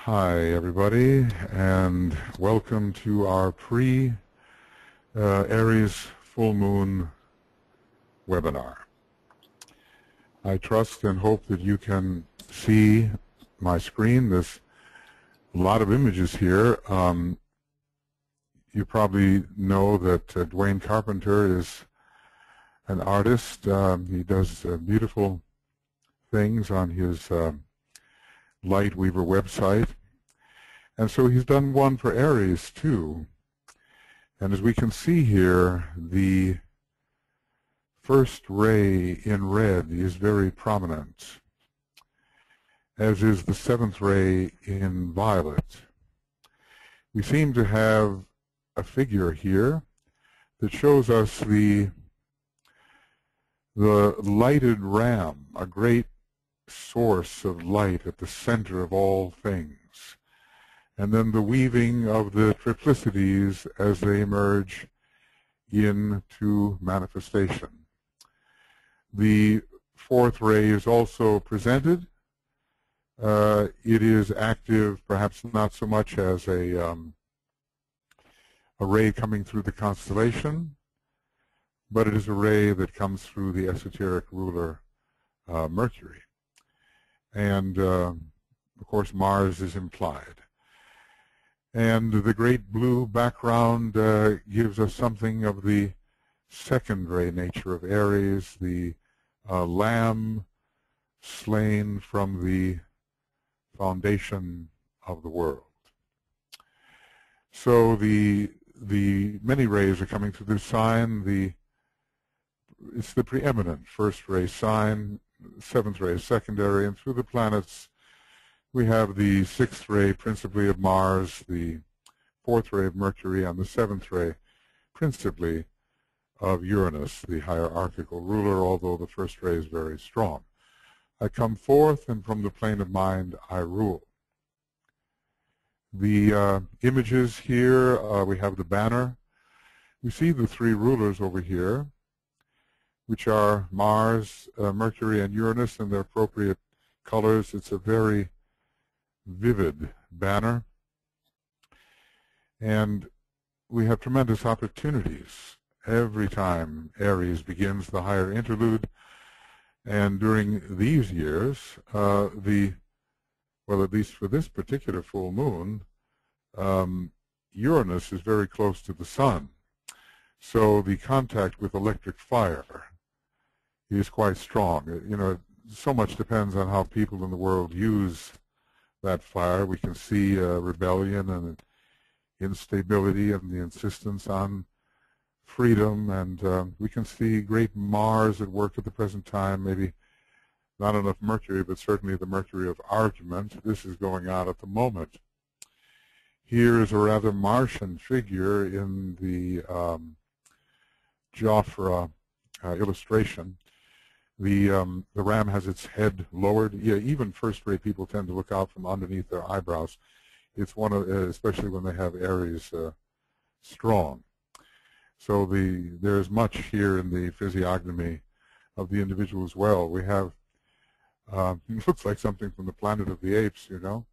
Hi, everybody, and welcome to our pre-Aries full moon webinar. I trust and hope that you can see my screen. There's a lot of images here. You probably know that Dwayne Carpenter is an artist. He does beautiful things on his Lightweaver website. And so he's done one for Aries too. And as we can see here, the first ray in red is very prominent, as is the seventh ray in violet. We seem to have a figure here that shows us the lighted ram, a great source of light at the center of all things, and then the weaving of the triplicities as they emerge into manifestation. The fourth ray is also presented. It is active, perhaps not so much as a ray coming through the constellation, but it is a ray that comes through the esoteric ruler Mercury. And, of course, Mars is implied. And the great blue background gives us something of the second ray nature of Aries, the lamb slain from the foundation of the world. So the many rays are coming through this sign. It's the preeminent first ray sign. Seventh ray is secondary, and through the planets we have the sixth ray principally of Mars, the fourth ray of Mercury, and the seventh ray principally of Uranus, the hierarchical ruler, although the first ray is very strong. I come forth, and from the plane of mind I rule. The images here, we have the banner. We see the three rulers over here, which are Mars, Mercury, and Uranus in their appropriate colors. It's a very vivid banner. And we have tremendous opportunities every time Aries begins the higher interlude. And during these years, well, at least for this particular full moon, Uranus is very close to the Sun. So the contact with electric fire is quite strong. You know, so much depends on how people in the world use that fire. We can see rebellion and instability and the insistence on freedom, and we can see great Mars at work at the present time, maybe not enough Mercury, but certainly the Mercury of argument. This is going on at the moment. Here is a rather Martian figure in the Joffre illustration. The ram has its head lowered. Yeah, even first-rate people tend to look out from underneath their eyebrows. It's one of, especially when they have Aries strong. So there's much here in the physiognomy of the individual as well. We have, it looks like something from the Planet of the Apes, you know,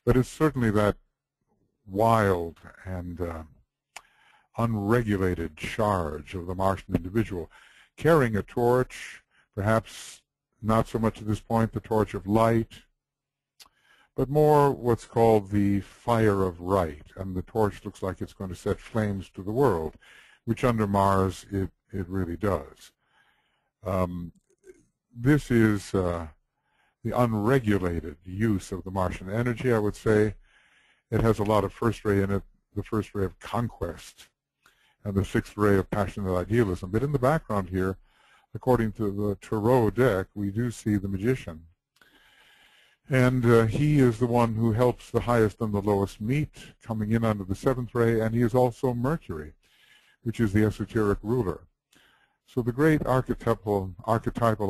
but it's certainly that wild and unregulated charge of the Martian individual, carrying a torch, perhaps not so much at this point the torch of light, but more what's called the fire of right. And the torch looks like it's going to set flames to the world, which under Mars it really does. This is the unregulated use of the Martian energy, I would say. It has a lot of first ray in it, the first ray of conquest, and the sixth ray of passionate idealism. But in the background here, according to the Tarot deck, we do see the magician. And he is the one who helps the highest and the lowest meet, coming in under the seventh ray, and he is also Mercury, which is the esoteric ruler. So the great archetypal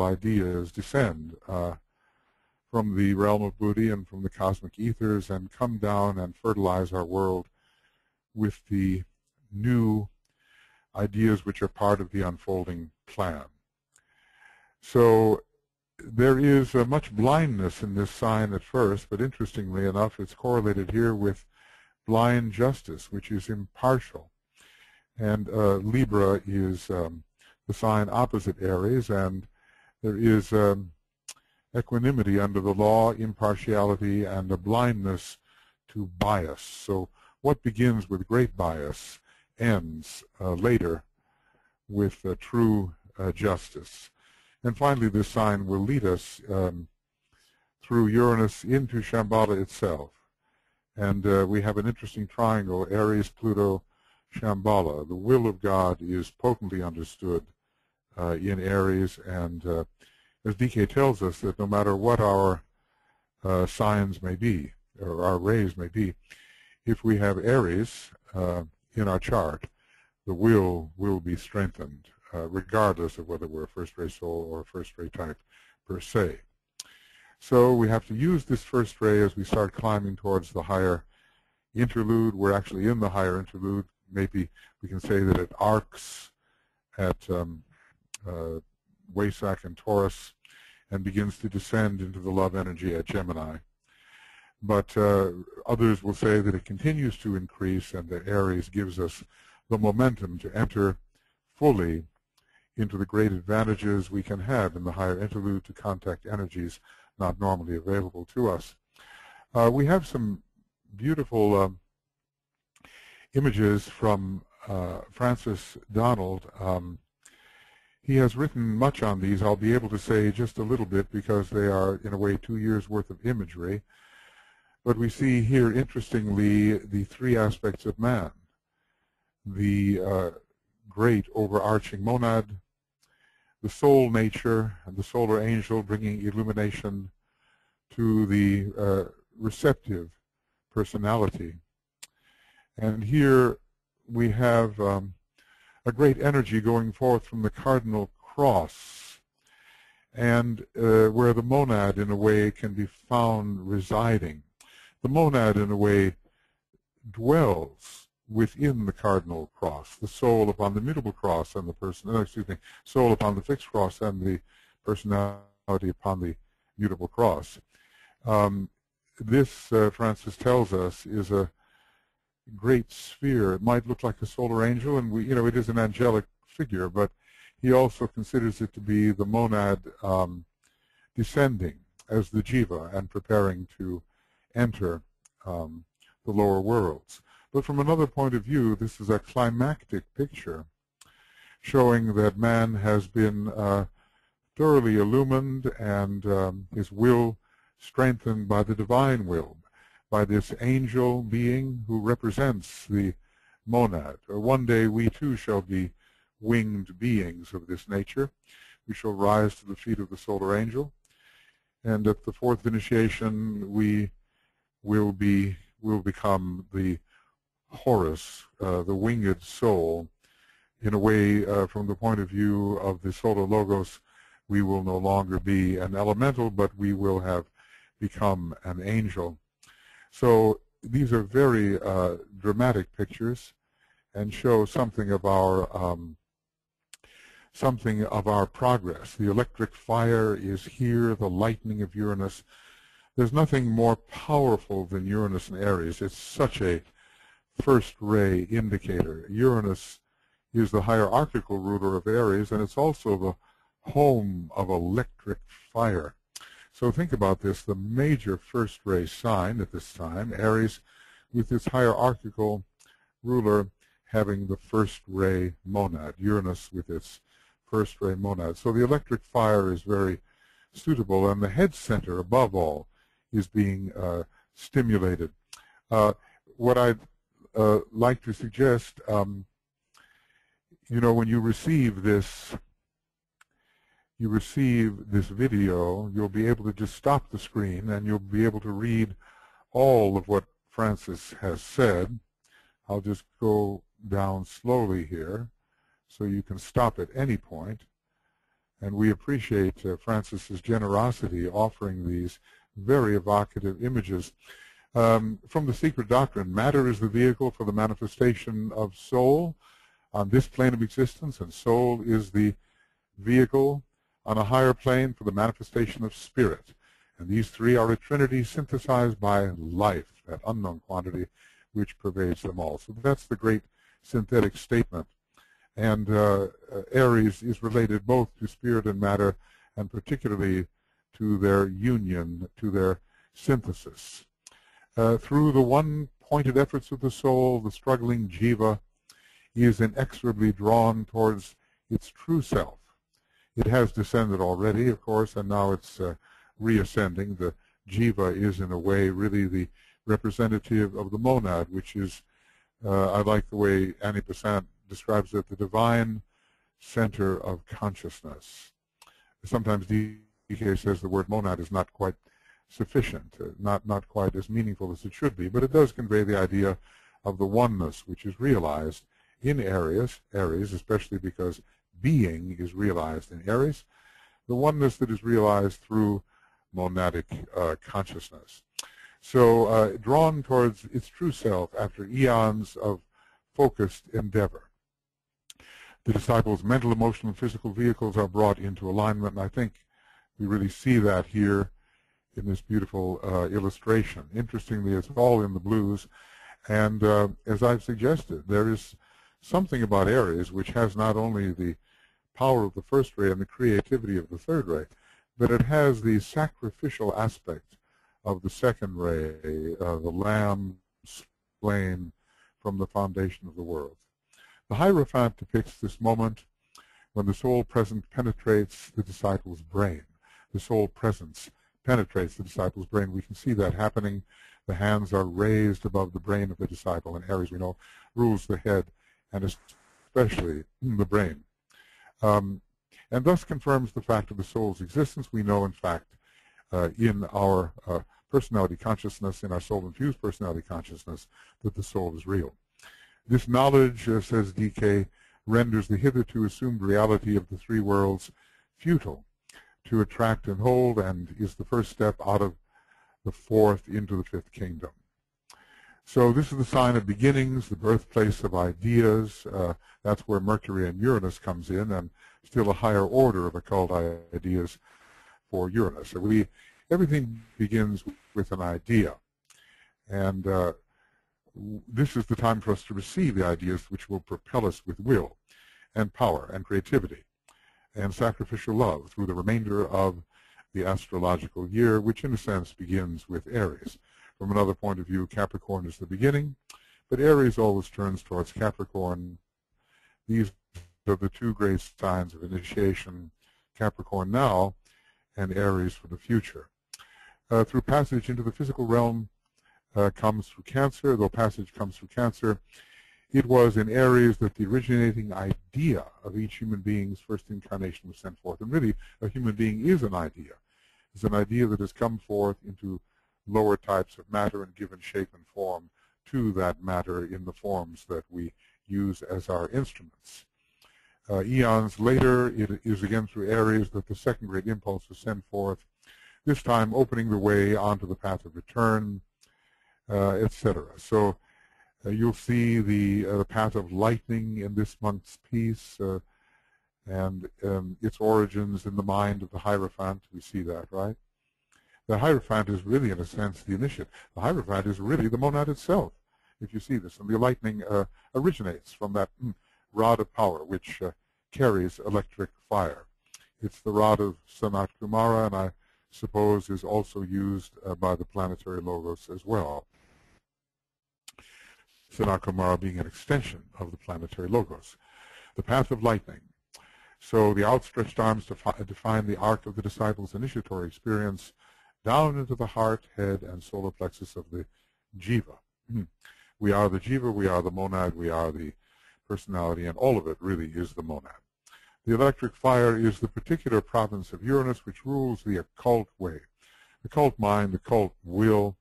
ideas descend from the realm of Buddhi and from the cosmic ethers and come down and fertilize our world with the new ideas which are part of the unfolding plan. So there is much blindness in this sign at first, but interestingly enough, it's correlated here with blind justice, which is impartial. And Libra is the sign opposite Aries, and there is equanimity under the law, impartiality, and a blindness to bias. So what begins with great bias ends later with true justice. And finally, this sign will lead us through Uranus into Shambhala itself. And we have an interesting triangle, Aries, Pluto, Shambhala. The will of God is potently understood in Aries, and as DK tells us, that no matter what our signs may be, or our rays may be, if we have Aries in our chart, the will be strengthened, regardless of whether we're a first-ray soul or a first-ray type per se. So we have to use this first ray as we start climbing towards the higher interlude. We're actually in the higher interlude. Maybe we can say that it arcs at Wesak and Taurus and begins to descend into the love energy at Gemini. But others will say that it continues to increase, and that Aries gives us the momentum to enter fully into the great advantages we can have in the higher interlude to contact energies not normally available to us. We have some beautiful images from Francis Donald. He has written much on these. I'll be able to say just a little bit because they are, in a way, 2 years' worth of imagery. But we see here, interestingly, the three aspects of man. The great overarching monad, the soul nature, and the solar angel bringing illumination to the receptive personality. And here we have a great energy going forth from the cardinal cross, and where the monad, in a way, can be found residing. The monad, in a way, dwells within the cardinal cross, the soul upon the mutable cross and the soul upon the fixed cross and the personality upon the mutable cross. This, Francis tells us, is a great sphere. It might look like a solar angel, and it is an angelic figure, but he also considers it to be the monad descending as the jiva and preparing to enter the lower worlds. But from another point of view, this is a climactic picture showing that man has been thoroughly illumined and his will strengthened by the divine will, by this angel being who represents the monad. One day we too shall be winged beings of this nature. We shall rise to the feet of the solar angel, and at the fourth initiation we will become the Horus, the winged soul. In a way, from the point of view of the solar logos, we will no longer be an elemental, but we will have become an angel. So these are very dramatic pictures and show something of our progress. The electric fire is here, the lightning of Uranus. There's nothing more powerful than Uranus and Aries. It's such a first-ray indicator. Uranus is the hierarchical ruler of Aries, and it's also the home of electric fire. So think about this, the major first-ray sign at this time, Aries, with its hierarchical ruler having the first-ray monad, Uranus with its first-ray monad. So the electric fire is very suitable, and the head center, above all, is being stimulated. What I'd like to suggest, when you receive this video, you'll be able to just stop the screen and you'll be able to read all of what Francis has said. I'll just go down slowly here so you can stop at any point. And we appreciate Francis's generosity offering these very evocative images. From the Secret Doctrine, matter is the vehicle for the manifestation of soul on this plane of existence, and soul is the vehicle on a higher plane for the manifestation of spirit. And these three are a trinity synthesized by life, that unknown quantity which pervades them all. So that's the great synthetic statement. And Aries is related both to spirit and matter, and particularly to their union, to their synthesis. Through the one-pointed efforts of the soul, the struggling jiva is inexorably drawn towards its true self. It has descended already, of course, and now it's reascending. The jiva is, in a way, really the representative of the monad, which is, I like the way Annie Besant describes it, the divine center of consciousness. Sometimes DK says the word monad is not quite sufficient, not quite as meaningful as it should be, but it does convey the idea of the oneness which is realized in Aries, especially because being is realized in Aries, the oneness that is realized through monadic consciousness. So drawn towards its true self after eons of focused endeavor. The disciples' mental, emotional, and physical vehicles are brought into alignment, and I think we really see that here in this beautiful illustration. Interestingly, it's all in the blues, and as I've suggested, there is something about Aries which has not only the power of the first ray and the creativity of the third ray, but it has the sacrificial aspect of the second ray, the lamb slain from the foundation of the world. The Hierophant depicts this moment when the soul present penetrates the disciple's brain. The soul presence penetrates the disciple's brain. We can see that happening. The hands are raised above the brain of the disciple, and Aries, we know, rules the head and especially the brain. And thus confirms the fact of the soul's existence. We know, in fact, in our personality consciousness, in our soul-infused personality consciousness, that the soul is real. This knowledge, says DK, renders the hitherto assumed reality of the three worlds futile to attract and hold, and is the first step out of the fourth into the fifth kingdom. So this is the sign of beginnings, the birthplace of ideas. That's where Mercury and Uranus comes in, and still a higher order of occult ideas for Uranus. So everything begins with an idea. And this is the time for us to receive the ideas which will propel us with will and power and creativity and sacrificial love through the remainder of the astrological year, which in a sense begins with Aries. From another point of view, Capricorn is the beginning, but Aries always turns towards Capricorn. These are the two great signs of initiation, Capricorn now and Aries for the future. Through passage into the physical realm comes through Cancer. Though passage comes through Cancer, it was in Aries that the originating idea of each human being's first incarnation was sent forth. And really, a human being is an idea. It's an idea that has come forth into lower types of matter and given shape and form to that matter in the forms that we use as our instruments. Eons later, it is again through Aries that the second great impulse is sent forth, this time opening the way onto the path of return, etc. So you'll see the path of lightning in this month's piece, and its origins in the mind of the Hierophant. We see that, right? The Hierophant is really, in a sense, the initiate. The Hierophant is really the monad itself, if you see this. And the lightning originates from that rod of power, which carries electric fire. It's the rod of Sanat Kumara, and I suppose is also used by the planetary logos as well. Sanat Kumara being an extension of the planetary logos. The path of lightning. So the outstretched arms define the arc of the disciples' initiatory experience down into the heart, head, and solar plexus of the jiva. We are the jiva, we are the monad, we are the personality, and all of it really is the monad. The electric fire is the particular province of Uranus which rules the occult way, the occult mind, the occult will,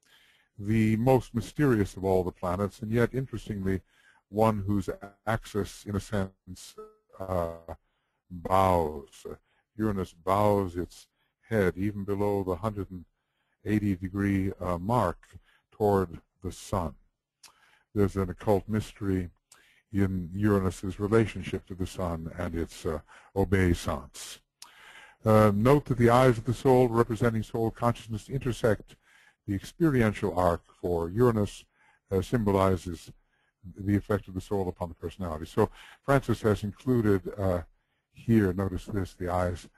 the most mysterious of all the planets, and yet, interestingly, one whose axis, in a sense, bows. Uranus bows its head even below the 180-degree mark toward the sun. There's an occult mystery in Uranus's relationship to the sun and its obeisance. Note that the eyes of the soul, representing soul consciousness, intersect the experiential arc, for Uranus symbolizes the effect of the soul upon the personality. So Francis has included here, notice this, the eyes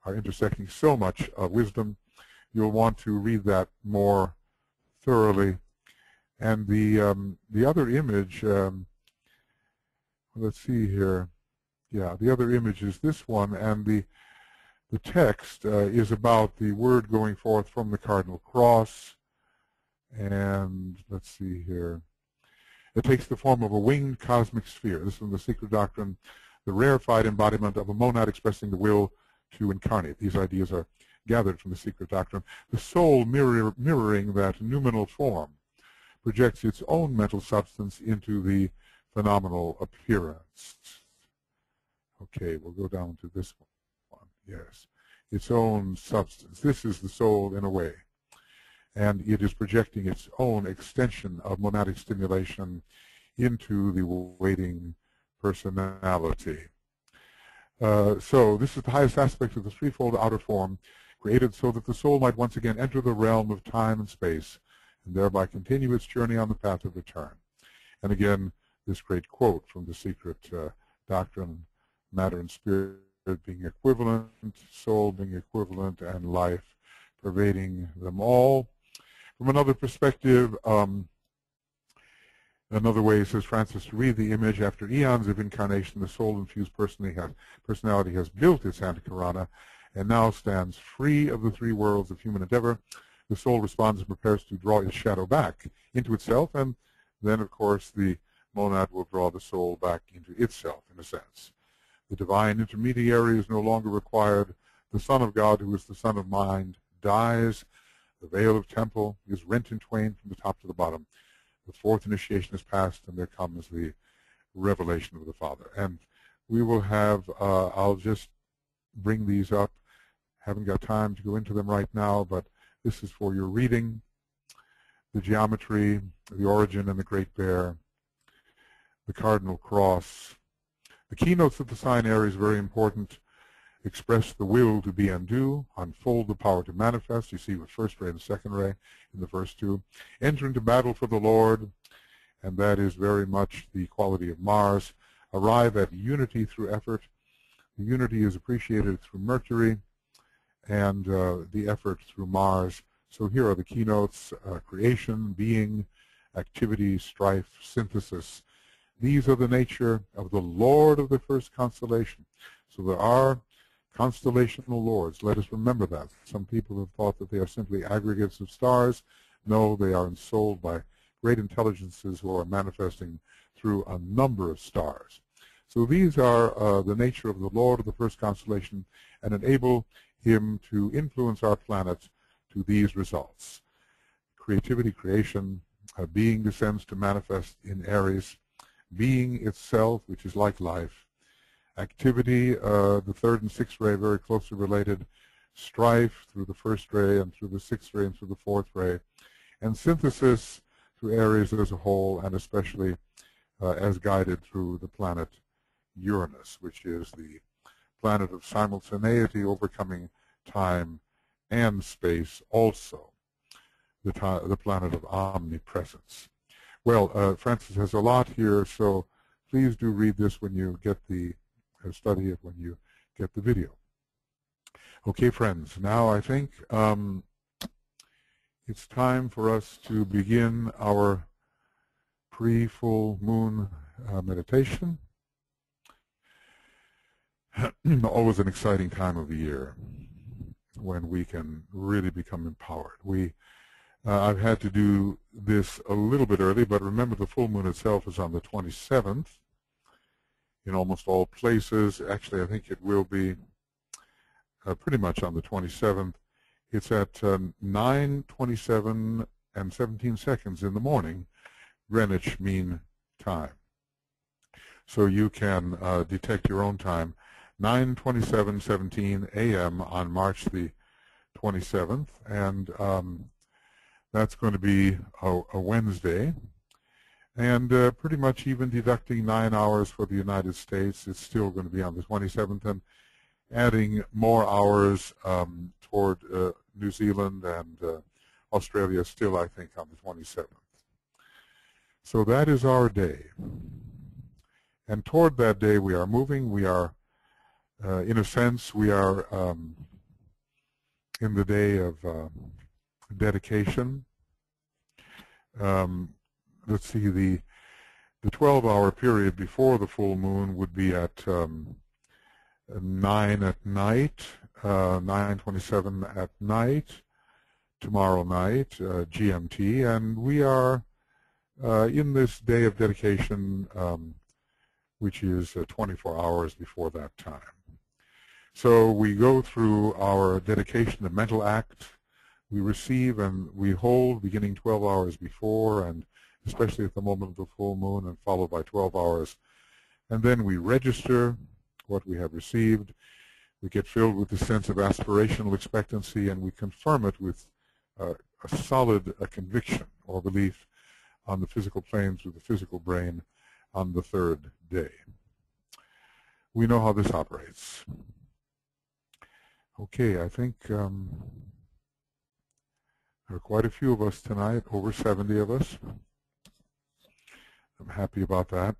are intersecting so much wisdom. You'll want to read that more thoroughly. And the other image, let's see here. Yeah, the other image is this one, and the text is about the word going forth from the cardinal cross. And let's see here. It takes the form of a winged cosmic sphere. This is from the Secret Doctrine, the rarefied embodiment of a monad expressing the will to incarnate. These ideas are gathered from the Secret Doctrine. The soul, mirroring that noumenal form, projects its own mental substance into the phenomenal appearance. Okay, we'll go down to this one. Yes, its own substance. This is the soul in a way. And it is projecting its own extension of monadic stimulation into the waiting personality. So this is the highest aspect of the threefold outer form, created so that the soul might once again enter the realm of time and space, and thereby continue its journey on the path of return. And again, this great quote from the Secret Doctrine, matter and spirit being equivalent, soul being equivalent, and life pervading them all. From another perspective, another way, says Francis, to read the image, after eons of incarnation, the soul-infused personality has built its antikarana and now stands free of the three worlds of human endeavor. The soul responds and prepares to draw its shadow back into itself, and then, of course, the monad will draw the soul back into itself, in a sense. The divine intermediary is no longer required. The Son of God, who is the Son of Mind, dies. The veil of temple is rent in twain from the top to the bottom. The fourth initiation is passed, and there comes the revelation of the Father. And we will have, I'll just bring these up. Haven't got time to go into them right now, but this is for your reading. The geometry, the origin and the Great Bear, the cardinal cross. The keynotes of the sign Aries, very important. Express the will to be and do, unfold the power to manifest. You see with first ray and second ray in the first two. Enter into battle for the Lord, and that is very much the quality of Mars. Arrive at unity through effort. The unity is appreciated through Mercury, and the effort through Mars. So here are the keynotes: creation, being, activity, strife, synthesis. These are the nature of the Lord of the first constellation. So there are constellational lords. Let us remember that. Some people have thought that they are simply aggregates of stars. No, they are ensouled by great intelligences who are manifesting through a number of stars. So these are the nature of the Lord of the first constellation, and enable him to influence our planet to these results. Creativity, creation, being descends to manifest in Aries. Being itself, which is like life. Activity, the third and sixth ray, very closely related. Strife through the first ray and through the sixth ray and through the fourth ray. And synthesis through Aries as a whole, and especially as guided through the planet Uranus, which is the planet of simultaneity, overcoming time and space, also the planet of omnipresence. Well, Francis has a lot here, so please do read this when you get the study it when you get the video. Okay, friends, now I think it's time for us to begin our pre-full moon meditation. Always an exciting time of the year when we can really become empowered. I've had to do this a little bit early, but remember the full moon itself is on the 27th in almost all places. Actually, I think it will be pretty much on the 27th. It's at 9:27 and 17 seconds in the morning, Greenwich Mean Time. So you can detect your own time. 9:27:17 a.m. on March the 27th, and that's going to be a Wednesday. And pretty much even deducting 9 hours for the United States, it's still going to be on the 27th. And adding more hours toward New Zealand and Australia still, I think, on the 27th. So that is our day. And toward that day we are moving. We are, in a sense, we are in the day of dedication. Let's see, the 12-hour period before the full moon would be at 9 at night, 9:27 at night, tomorrow night, GMT, and we are in this day of dedication, which is 24 hours before that time. So we go through our dedication, the mental act. We receive and we hold beginning 12 hours before, and especially at the moment of the full moon, and followed by 12 hours. And then we register what we have received. We get filled with the sense of aspirational expectancy, and we confirm it with a solid conviction or belief on the physical planes with the physical brain on the third day. We know how this operates. Okay, I think there are quite a few of us tonight, over 70 of us. I'm happy about that.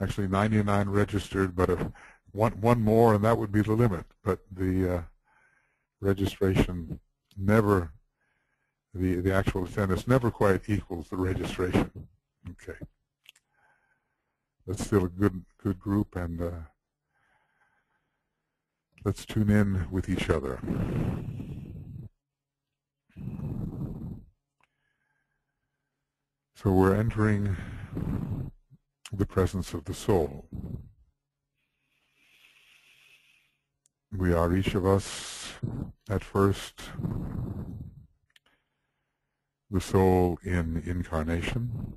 Actually 99 registered, but one more and that would be the limit. But the registration never, the actual attendance never quite equals the registration. Okay. That's still a good group, and let's tune in with each other. So we're entering the presence of the soul. We are, each of us, at first, the soul in incarnation.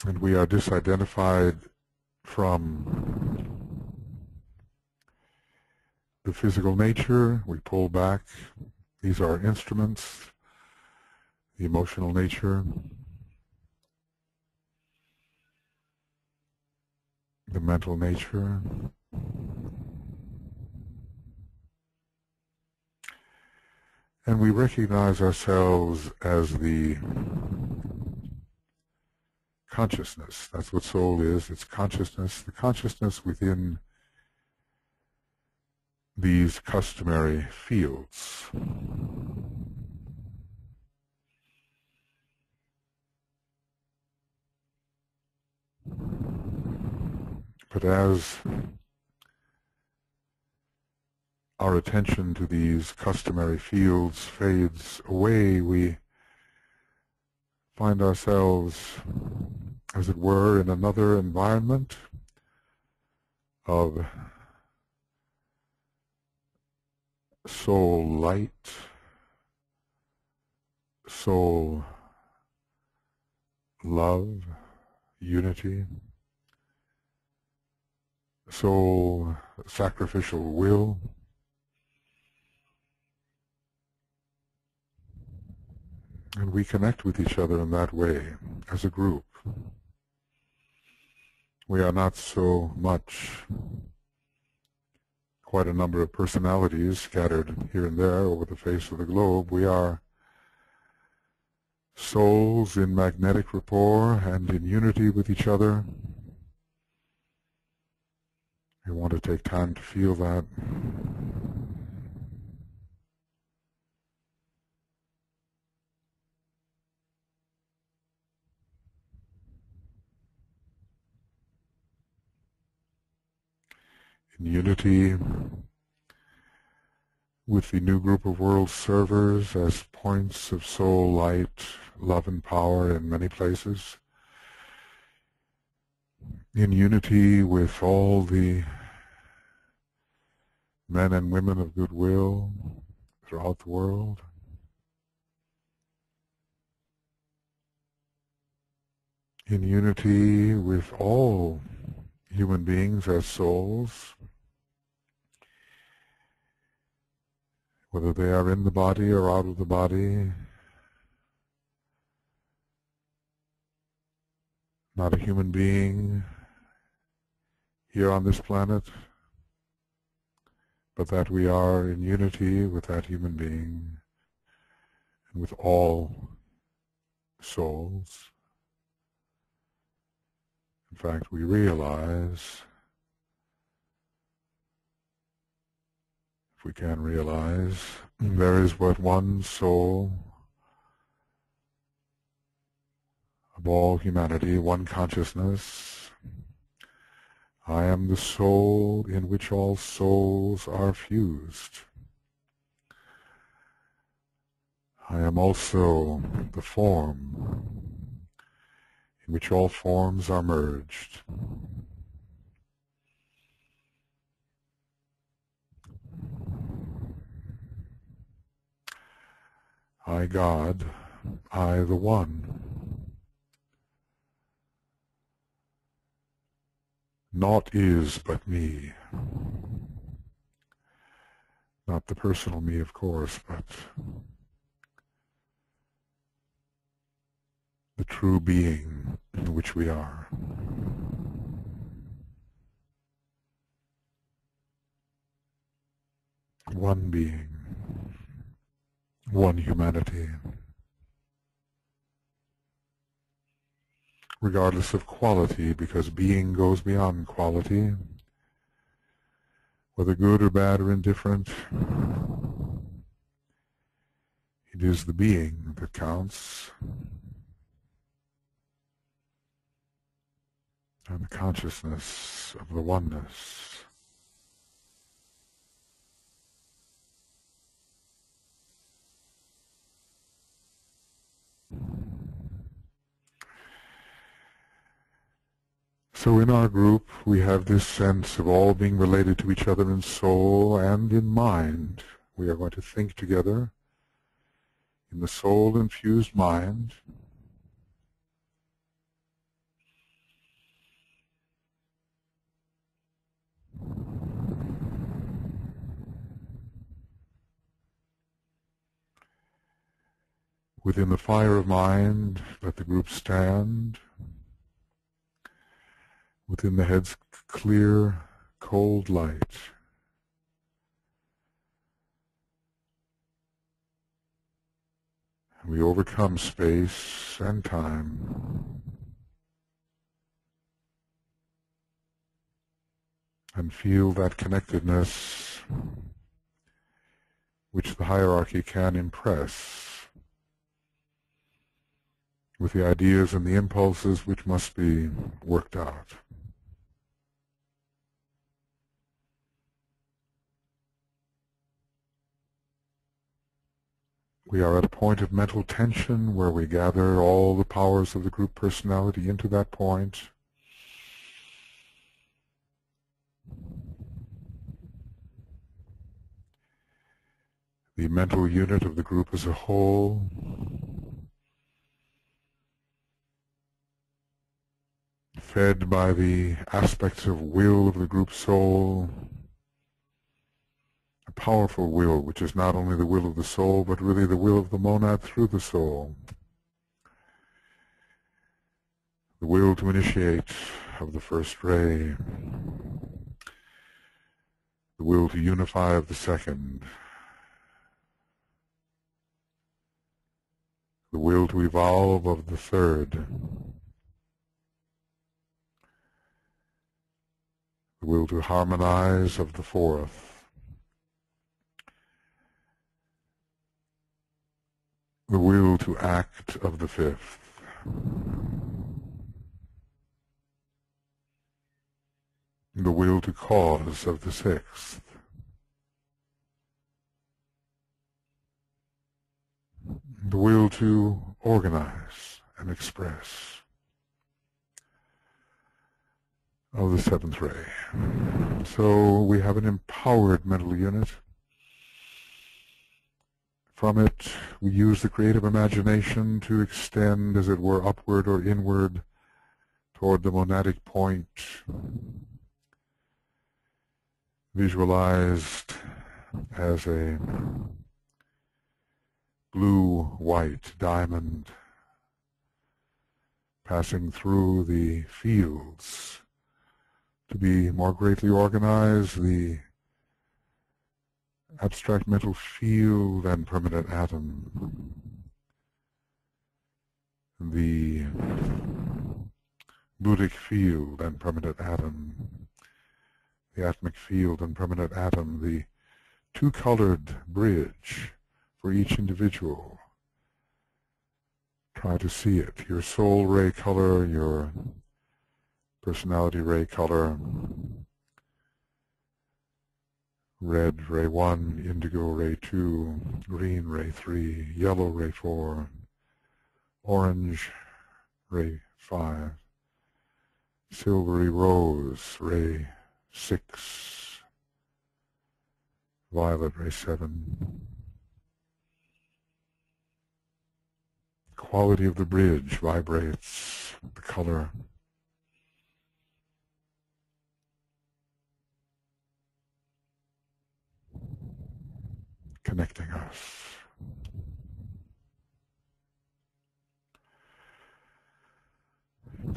And we are disidentified from the physical nature. We pull back. These are instruments. The emotional nature, the mental nature, and we recognize ourselves as the consciousness. That's what soul is. It's consciousness, the consciousness within these customary fields. But as our attention to these customary fields fades away, we find ourselves, as it were, in another environment of soul light, soul love, unity, soul sacrificial will, and we connect with each other in that way as a group. We are not so much quite a number of personalities scattered here and there over the face of the globe. We are souls in magnetic rapport and in unity with each other. We want to take time to feel that. In unity with the new group of world servers as points of soul light, love and power in many places. In unity with all the men and women of goodwill throughout the world. In unity with all human beings as souls. whether they are in the body or out of the body, not a human being here on this planet, but that we are in unity with that human being and with all souls. In fact, we realize, if we can realize, there is but one soul of all humanity, one consciousness. I am the soul in which all souls are fused. I am also the form in which all forms are merged. I, God, I, the One. Naught is but me. Not the personal me, of course, but the true being in which we are. One being, one humanity, regardless of quality, because being goes beyond quality, whether good or bad or indifferent. It is the being that counts, and the consciousness of the oneness. So in our group we have this sense of all being related to each other in soul and in mind. We are going to think together in the soul-infused mind. Within the fire of mind, let the group stand. Within the head's clear, cold light. And we overcome space and time and feel that connectedness which the hierarchy can impress with the ideas and the impulses which must be worked out. We are at a point of mental tension where we gather all the powers of the group personality into that point. The mental unit of the group as a whole. Fed by the aspects of will of the group soul, a powerful will which is not only the will of the soul but really the will of the monad through the soul. The will to initiate of the first ray, the will to unify of the second, the will to evolve of the third, the will to harmonize of the fourth, the will to act of the fifth, the will to cause of the sixth, the will to organize and express of the seventh ray. So we have an empowered mental unit. From it, we use the creative imagination to extend, as it were, upward or inward toward the monadic point, visualized as a blue-white diamond, passing through the fields to be more greatly organized, the abstract mental field and permanent atom, the Buddhic field and permanent atom, the atomic field and permanent atom, the two-colored bridge for each individual. Try to see it. Your soul ray color, your personality ray color, red ray 1, indigo ray 2, green ray 3, yellow ray 4, orange ray 5, silvery rose ray 6, violet ray 7. The quality of the bridge vibrates the color. Connecting us.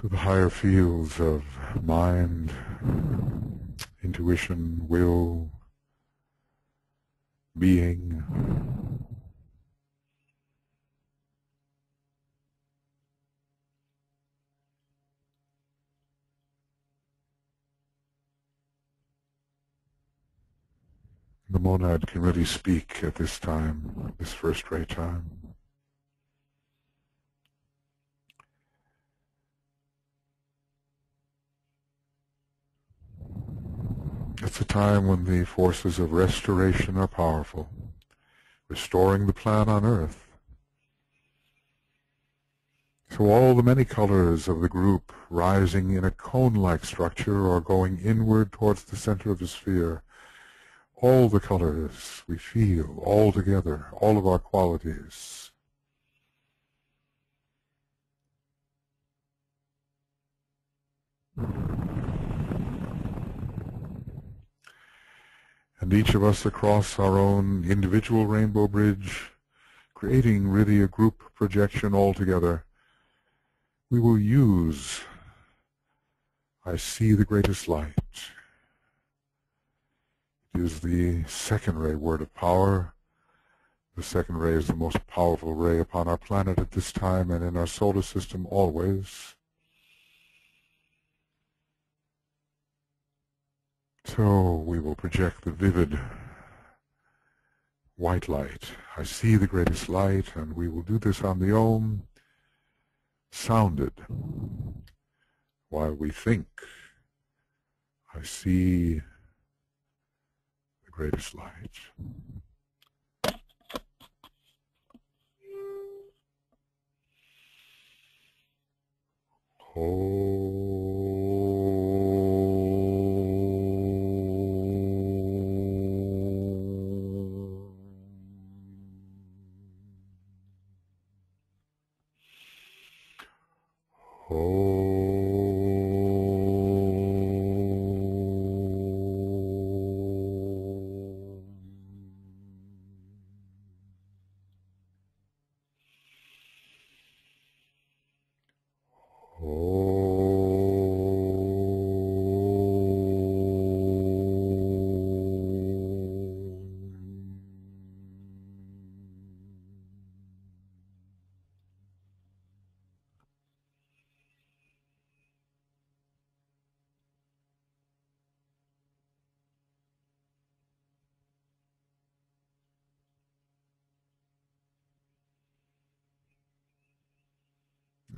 To the higher fields of mind, intuition, will, being. The monad can really speak at this time, this first ray time. It's a time when the forces of restoration are powerful, restoring the plan on earth. So all the many colors of the group rising in a cone-like structure or going inward towards the center of the sphere, all the colors we feel all together, all of our qualities. And each of us across our own individual rainbow bridge, creating really a group projection all together, we will use I see the greatest light. It is the second ray word of power. The second ray is the most powerful ray upon our planet at this time and in our solar system always. So we will project the vivid white light. I see the greatest light, and we will do this on the Om, sounded, while we think. I see the greatest light.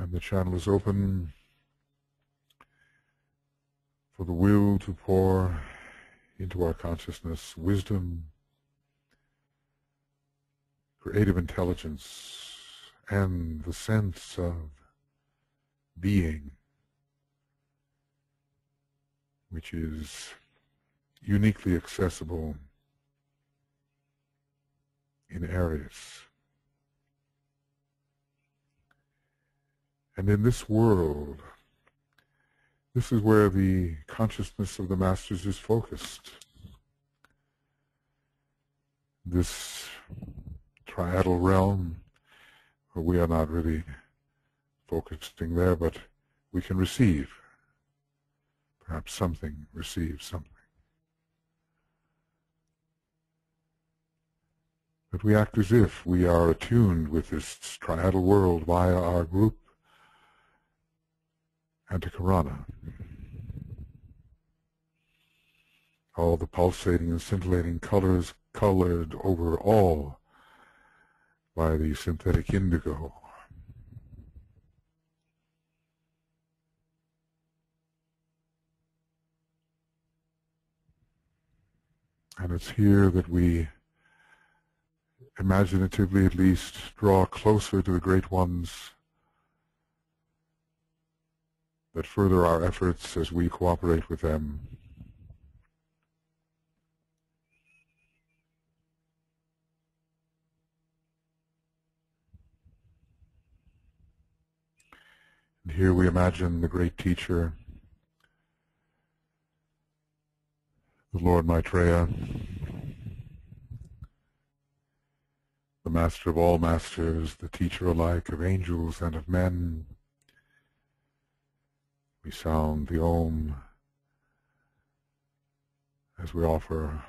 And the channel is open for the will to pour into our consciousness wisdom, creative intelligence, and the sense of being, which is uniquely accessible in Aries. And in this world, this is where the consciousness of the Masters is focused. This triadal realm, where we are not really focusing there, but we can receive, perhaps something, receive something. But we act as if we are attuned with this triadal world via our group Antakarana. All the pulsating and scintillating colors colored over all by the synthetic indigo. And it's here that we, imaginatively at least, draw closer to the Great Ones, that further our efforts as we cooperate with them. And here we imagine the great teacher, the Lord Maitreya, the master of all masters, the teacher alike of angels and of men. We sound the Om as we offer,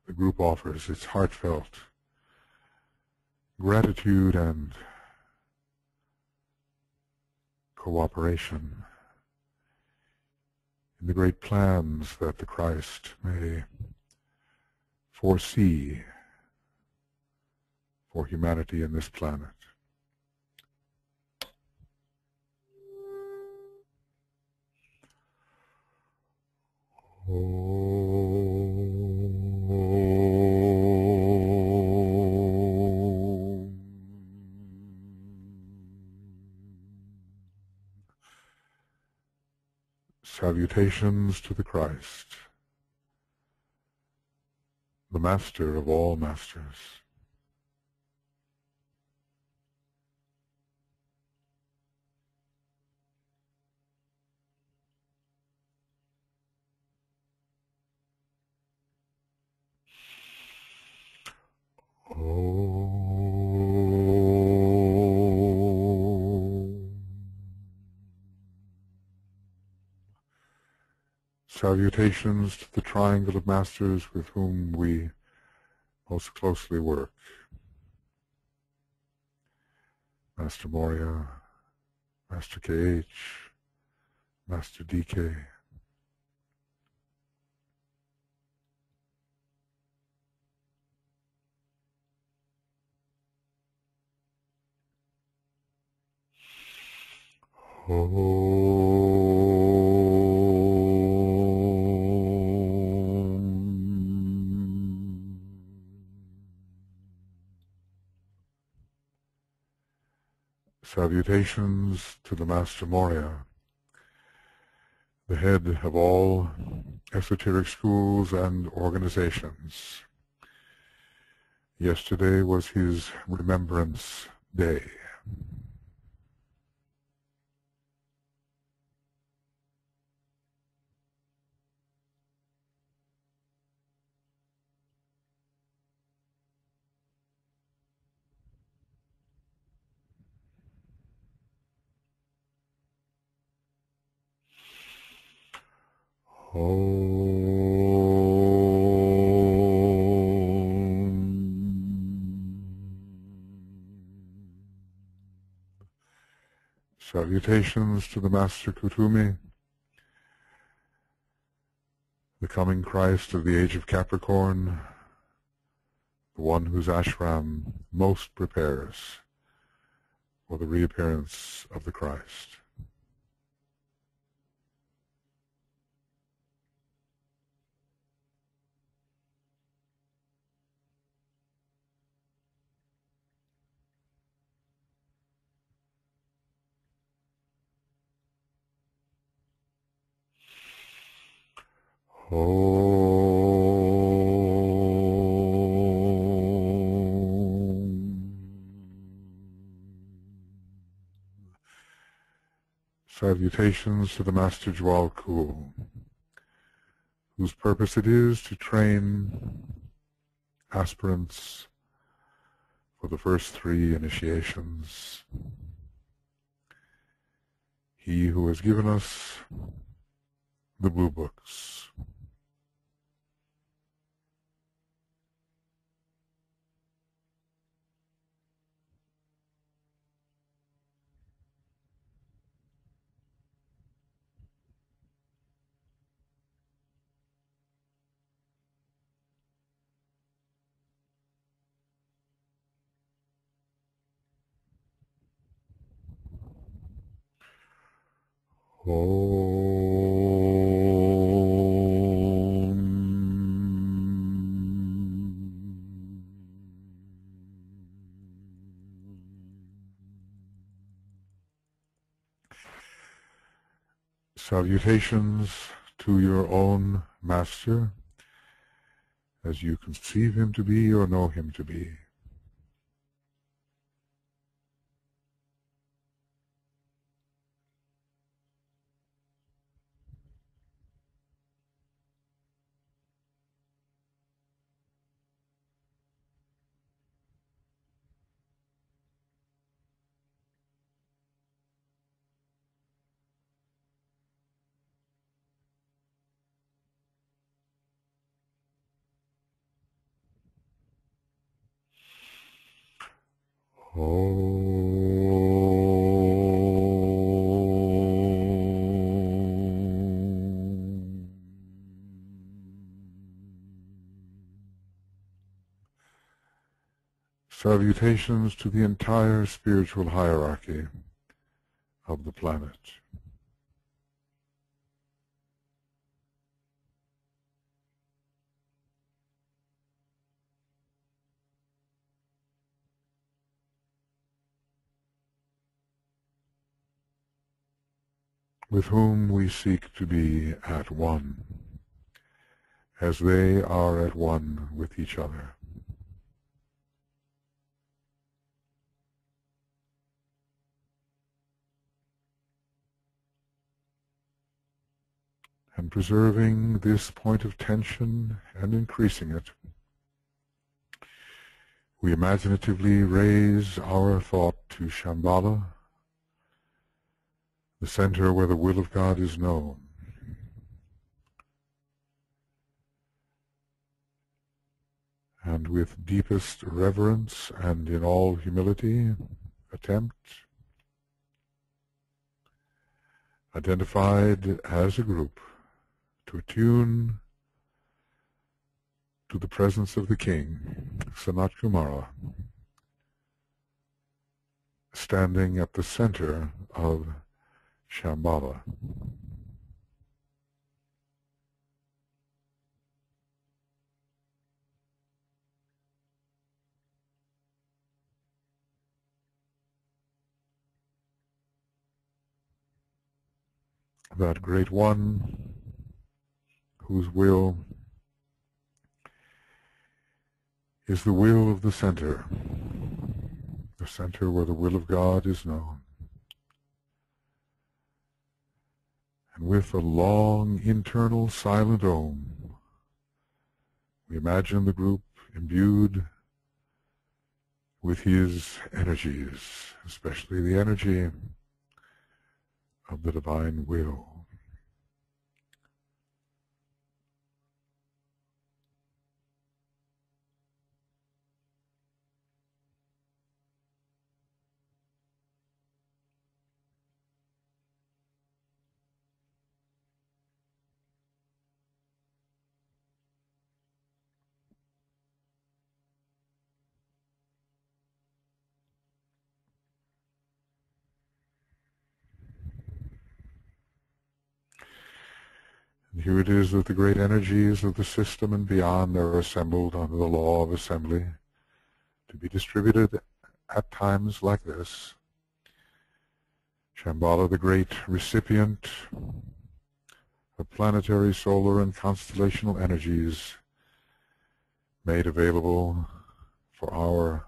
the group offers its heartfelt gratitude and cooperation in the great plans that the Christ may foresee for humanity in this planet. Salutations to the Christ, the Master of all Masters. Salutations to the triangle of masters with whom we most closely work. Master Morya, Master KH, Master DK. Salutations to the Master Morya, the head of all esoteric schools and organizations. Yesterday was his Remembrance Day. Salutations to the Master Kutumi, the coming Christ of the age of Capricorn, the one whose ashram most prepares for the reappearance of the Christ. Salutations to the Master Jwal Kul, whose purpose it is to train aspirants for the first 3 initiations. He who has given us the blue books. Salutations to your own Master, as you conceive him to be or know him to be. Salutations to the entire spiritual hierarchy of the planet. With whom we seek to be at one, as they are at one with each other. And preserving this point of tension and increasing it, we imaginatively raise our thought to Shambhala, the center where the will of God is known. And with deepest reverence and in all humility, attempt, identified as a group, to attune to the presence of the King, Sanat Kumara, standing at the center of Shambhala. That great one whose will is the will of the center where the will of God is known. And with a long internal silent Om, we imagine the group imbued with his energies, especially the energy of the divine will. And here it is that the great energies of the system and beyond are assembled under the law of assembly to be distributed at times like this. Shambhala, the great recipient of planetary, solar, and constellational energies made available for our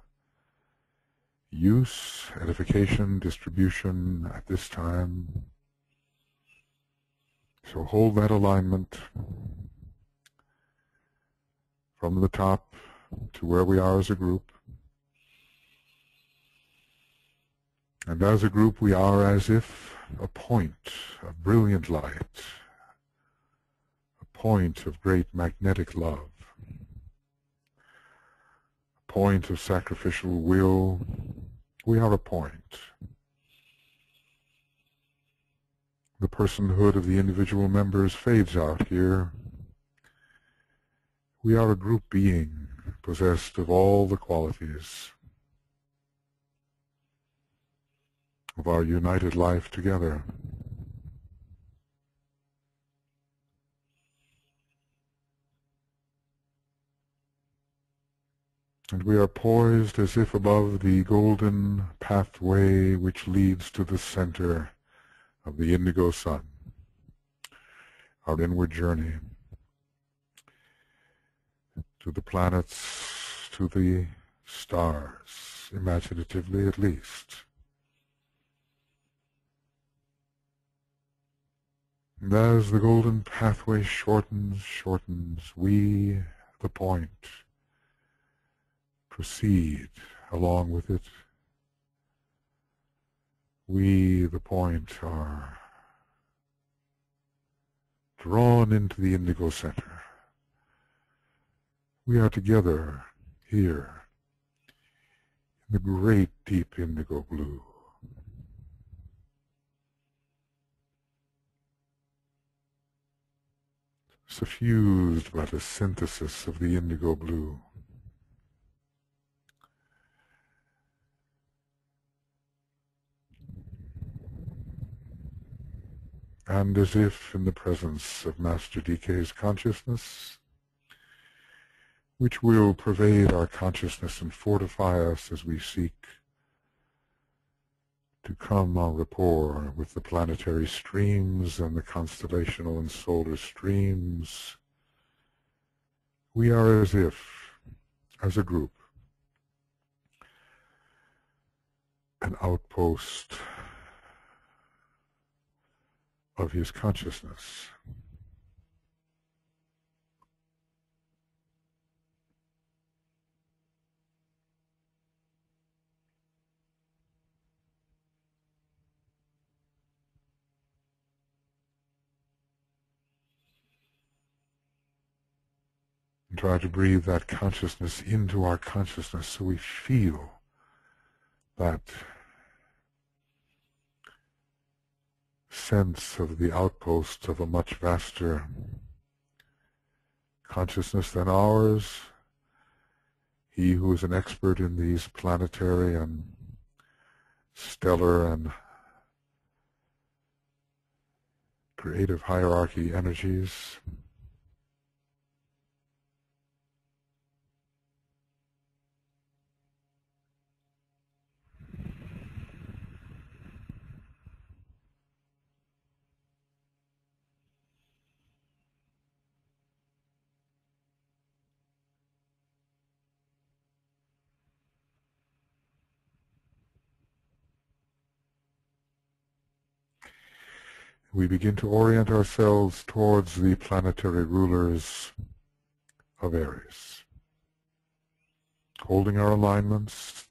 use, edification, distribution at this time. So hold that alignment from the top to where we are as a group. And as a group we are as if a point of brilliant light, a point of great magnetic love, a point of sacrificial will. We are a point. The personhood of the individual members fades out here. We are a group being possessed of all the qualities of our united life together. And we are poised as if above the golden pathway which leads to the center of the indigo sun, our inward journey to the planets, to the stars, imaginatively at least. And as the golden pathway shortens, we, the point, proceed along with it. We, the point, are drawn into the indigo center. We are together here in the great deep indigo blue. Suffused by the synthesis of the indigo blue. And as if in the presence of Master DK's consciousness, which will pervade our consciousness and fortify us as we seek to come en rapport with the planetary streams and the constellational and solar streams, we are as if, as a group, an outpost of his consciousness. And try to breathe that consciousness into our consciousness so we feel that sense of the outpost of a much vaster consciousness than ours. He who is an expert in these planetary and stellar and creative hierarchy energies. We begin to orient ourselves towards the planetary rulers of Aries, holding our alignments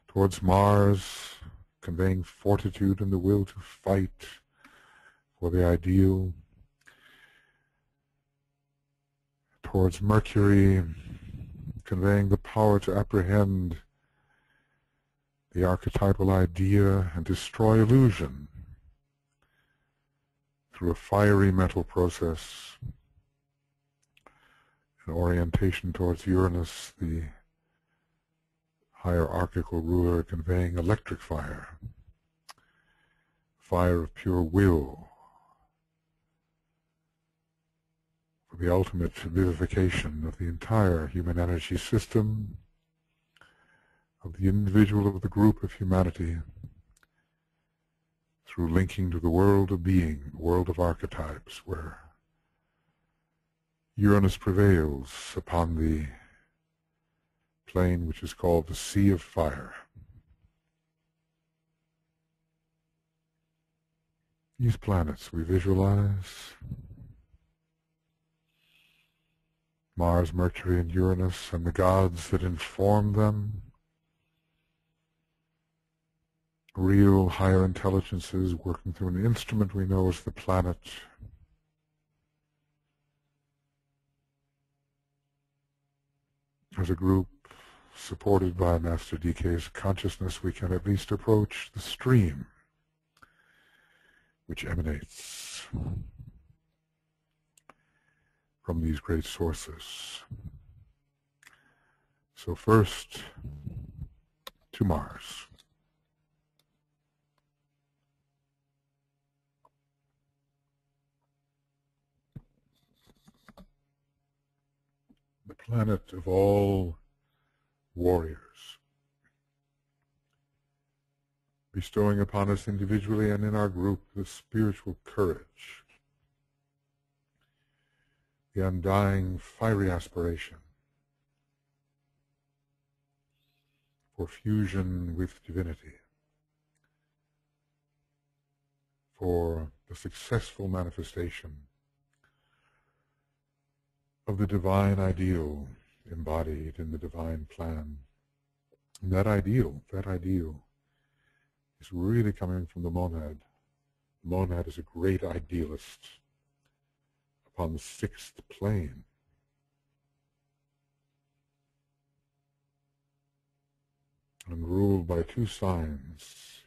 towards Mars, conveying fortitude and the will to fight for the ideal, towards Mercury, conveying the power to apprehend the archetypal idea and destroy illusion through a fiery mental process, an orientation towards Uranus, the hierarchical ruler, conveying electric fire, fire of pure will, for the ultimate vivification of the entire human energy system, of the individual, of the group of humanity, through linking to the world of being, the world of archetypes, where Uranus prevails upon the plane which is called the Sea of Fire. These planets we visualize, Mars, Mercury, and Uranus, and the gods that inform them, real higher intelligences working through an instrument we know as the planet. As a group, supported by Master DK's consciousness, we can at least approach the stream which emanates from these great sources. So first, to Mars. The planet of all warriors, bestowing upon us individually and in our group the spiritual courage, the undying fiery aspiration for fusion with divinity, for the successful manifestation of the divine ideal embodied in the divine plan. And that ideal is really coming from the monad. The monad is a great idealist upon the sixth plane. And ruled by two signs,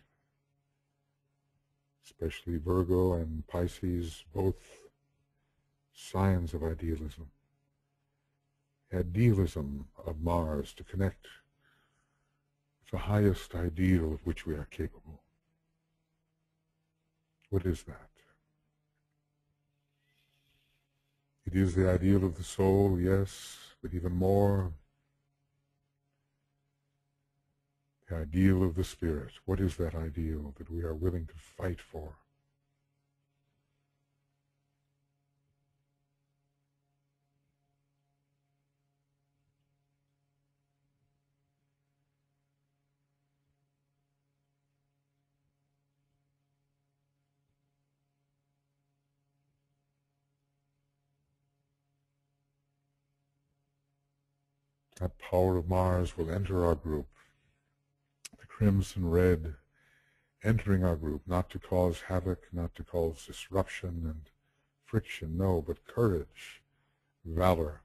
especially Virgo and Pisces, both signs of idealism. Idealism of Mars to connect with the highest ideal of which we are capable. What is that? It is the ideal of the soul, yes, but even more, the ideal of the spirit. What is that ideal that we are willing to fight for? That power of Mars will enter our group. The crimson red entering our group, not to cause havoc, not to cause disruption and friction, no, but courage, valor,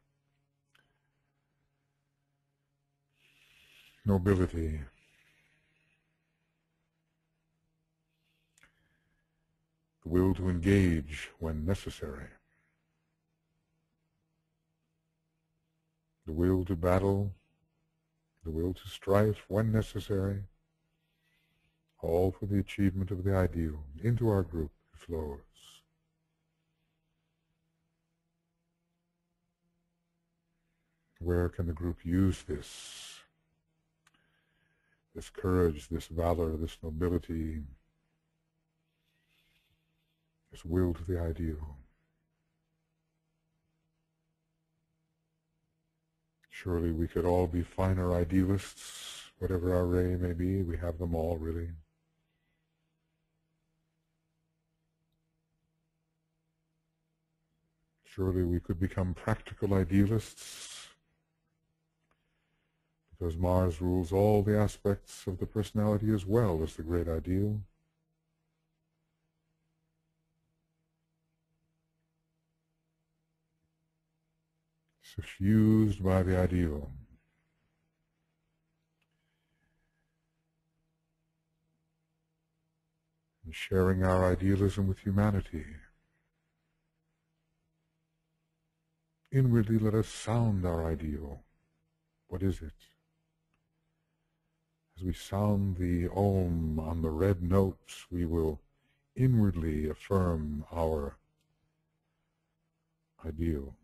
nobility, the will to engage when necessary, the will to battle, the will to strife when necessary, all for the achievement of the ideal. Into our group it flows. Where can the group use this courage, this valor, this nobility, this will to the ideal? Surely we could all be finer idealists, whatever our ray may be. We have them all, really. Surely we could become practical idealists, because Mars rules all the aspects of the personality as well as the great ideal. Suffused by the ideal. And sharing our idealism with humanity. Inwardly let us sound our ideal. What is it? As we sound the Om on the red notes, we will inwardly affirm our ideal.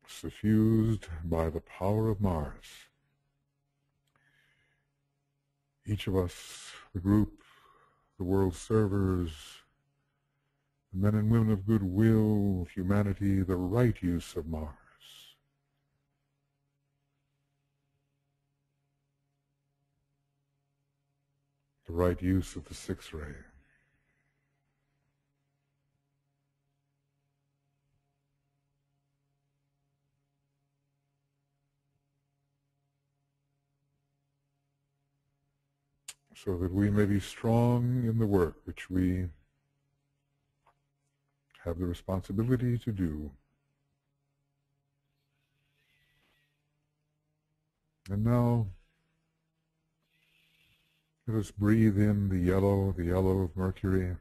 Suffused by the power of Mars, each of us, the group, the world servers, the men and women of goodwill, humanity, the right use of Mars. The right use of the sixth ray. So that we may be strong in the work which we have the responsibility to do. And now, let us breathe in the yellow of Mercury.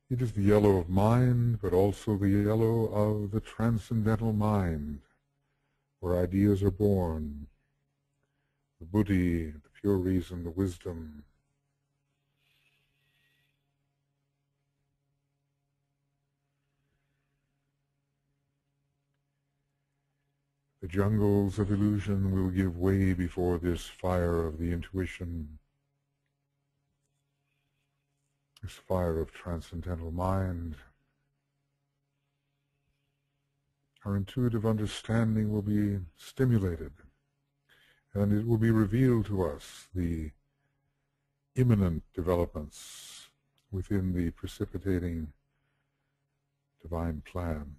It is the yellow of mind, but also the yellow of the transcendental mind, where ideas are born, the buddhi, the pure reason, the wisdom. The jungles of illusion will give way before this fire of the intuition, this fire of transcendental mind. Our intuitive understanding will be stimulated, and it will be revealed to us the imminent developments within the precipitating divine plan.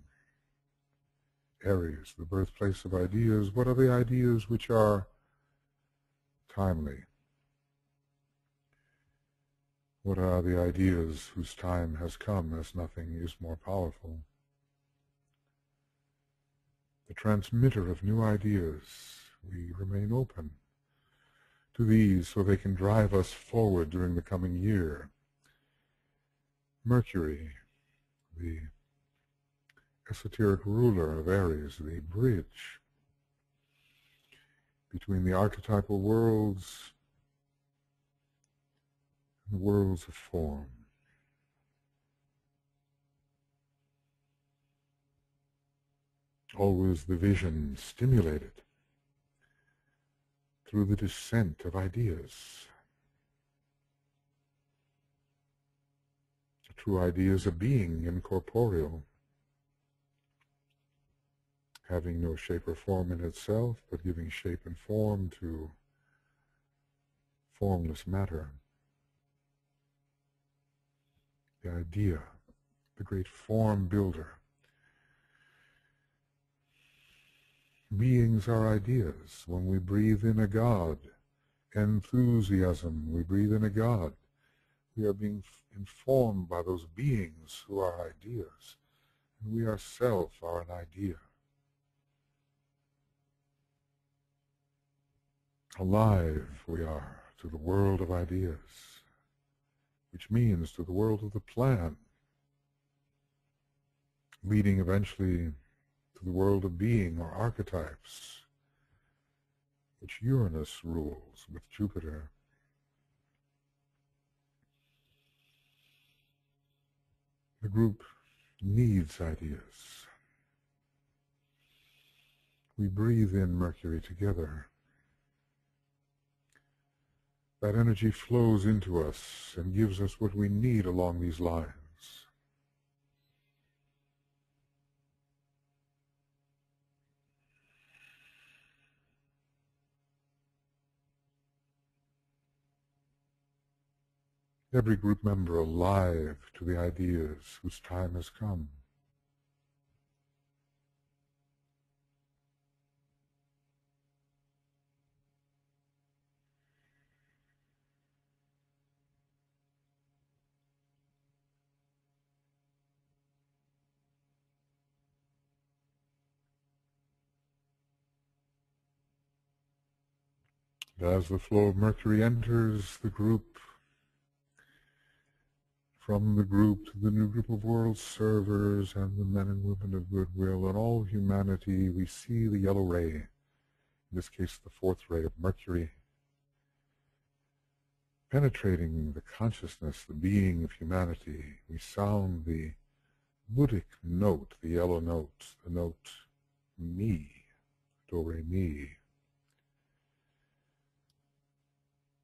Aries, the birthplace of ideas. What are the ideas which are timely? What are the ideas whose time has come, as nothing is more powerful? The transmitter of new ideas. We remain open to these so they can drive us forward during the coming year. Mercury, the esoteric ruler of Aries, the bridge between the archetypal worlds and the worlds of form. Always the vision stimulated through the descent of ideas. The true idea is a being incorporeal, having no shape or form in itself, but giving shape and form to formless matter. The idea, the great form builder. Beings are ideas. When we breathe in a God, enthusiasm, we breathe in a God. We are being informed by those beings who are ideas. And we ourselves are an idea. Alive we are to the world of ideas, which means to the world of the plan, leading eventually to the world of being or archetypes, which Uranus rules with Jupiter. The group needs ideas. We breathe in Mercury together. That energy flows into us and gives us what we need along these lines. Every group member alive to the ideas whose time has come. As the flow of Mercury enters the group, from the group to the new group of world servers and the men and women of goodwill and all humanity, we see the yellow ray, in this case the fourth ray of Mercury, penetrating the consciousness, the being of humanity. We sound the Buddhic note, the yellow note, the note Mi, do re mi,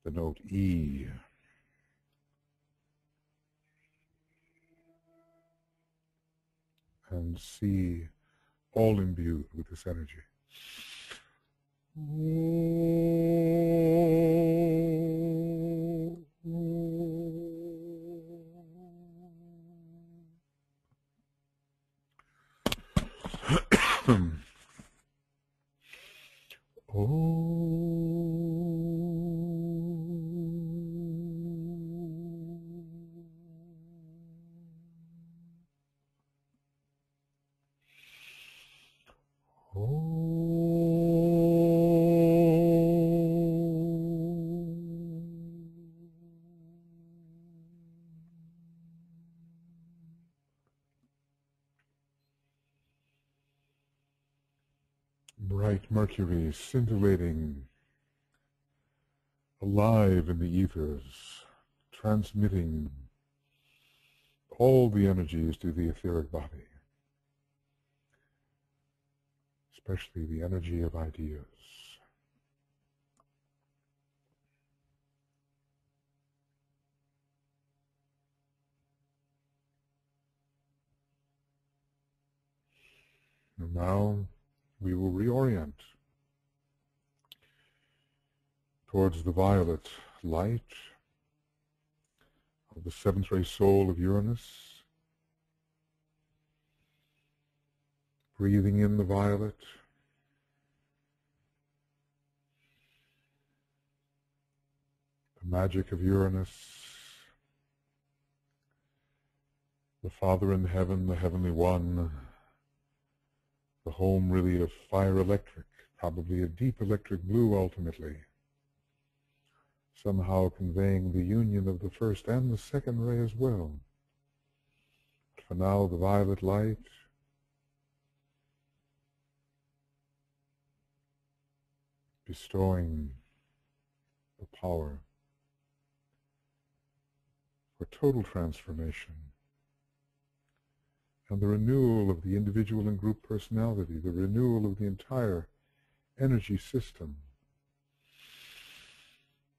the note E, and see all imbued with this energy. Bright Mercury scintillating, alive in the ethers, transmitting all the energies to the etheric body, especially the energy of ideas. And now we will reorient towards the violet light of the seventh ray soul of Uranus, breathing in the violet, the magic of Uranus, the Father in heaven, the Heavenly One, the home really of fire electric, probably a deep electric blue ultimately, somehow conveying the union of the first and the second ray as well. But for now, the violet light, bestowing the power for total transformation and the renewal of the individual and group personality, the renewal of the entire energy system,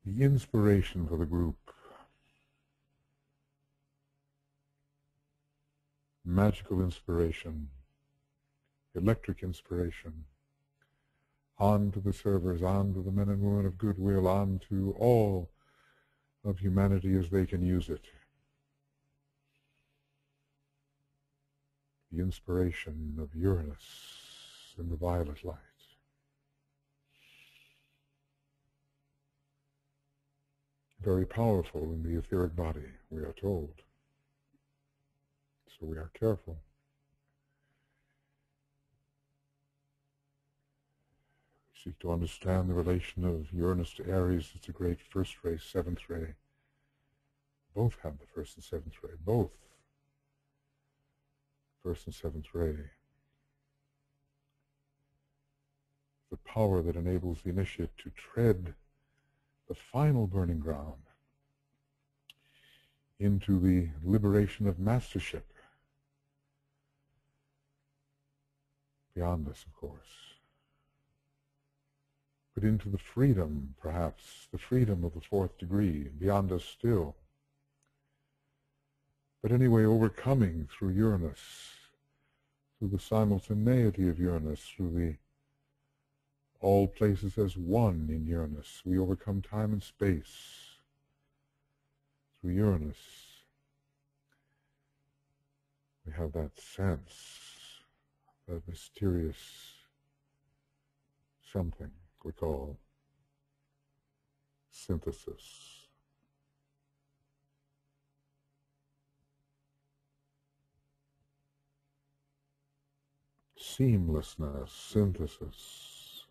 the inspiration for the group, magical inspiration, electric inspiration, on to the servers, on to the men and women of goodwill, on to all of humanity as they can use it. The inspiration of Uranus in the violet light. Very powerful in the etheric body, we are told. So we are careful. We seek to understand the relation of Uranus to Aries. It's a great first ray, seventh ray. Both have the first and seventh ray. Both first and seventh ray. The power that enables the initiate to tread the final burning ground into the liberation of mastership. Beyond us, of course. But into the freedom, perhaps, the freedom of the fourth degree, beyond us still. But anyway, overcoming through Uranus, through the simultaneity of Uranus, through the all places as one in Uranus. We overcome time and space through Uranus. We have that sense, that mysterious something we call synthesis. Seamlessness, synthesis,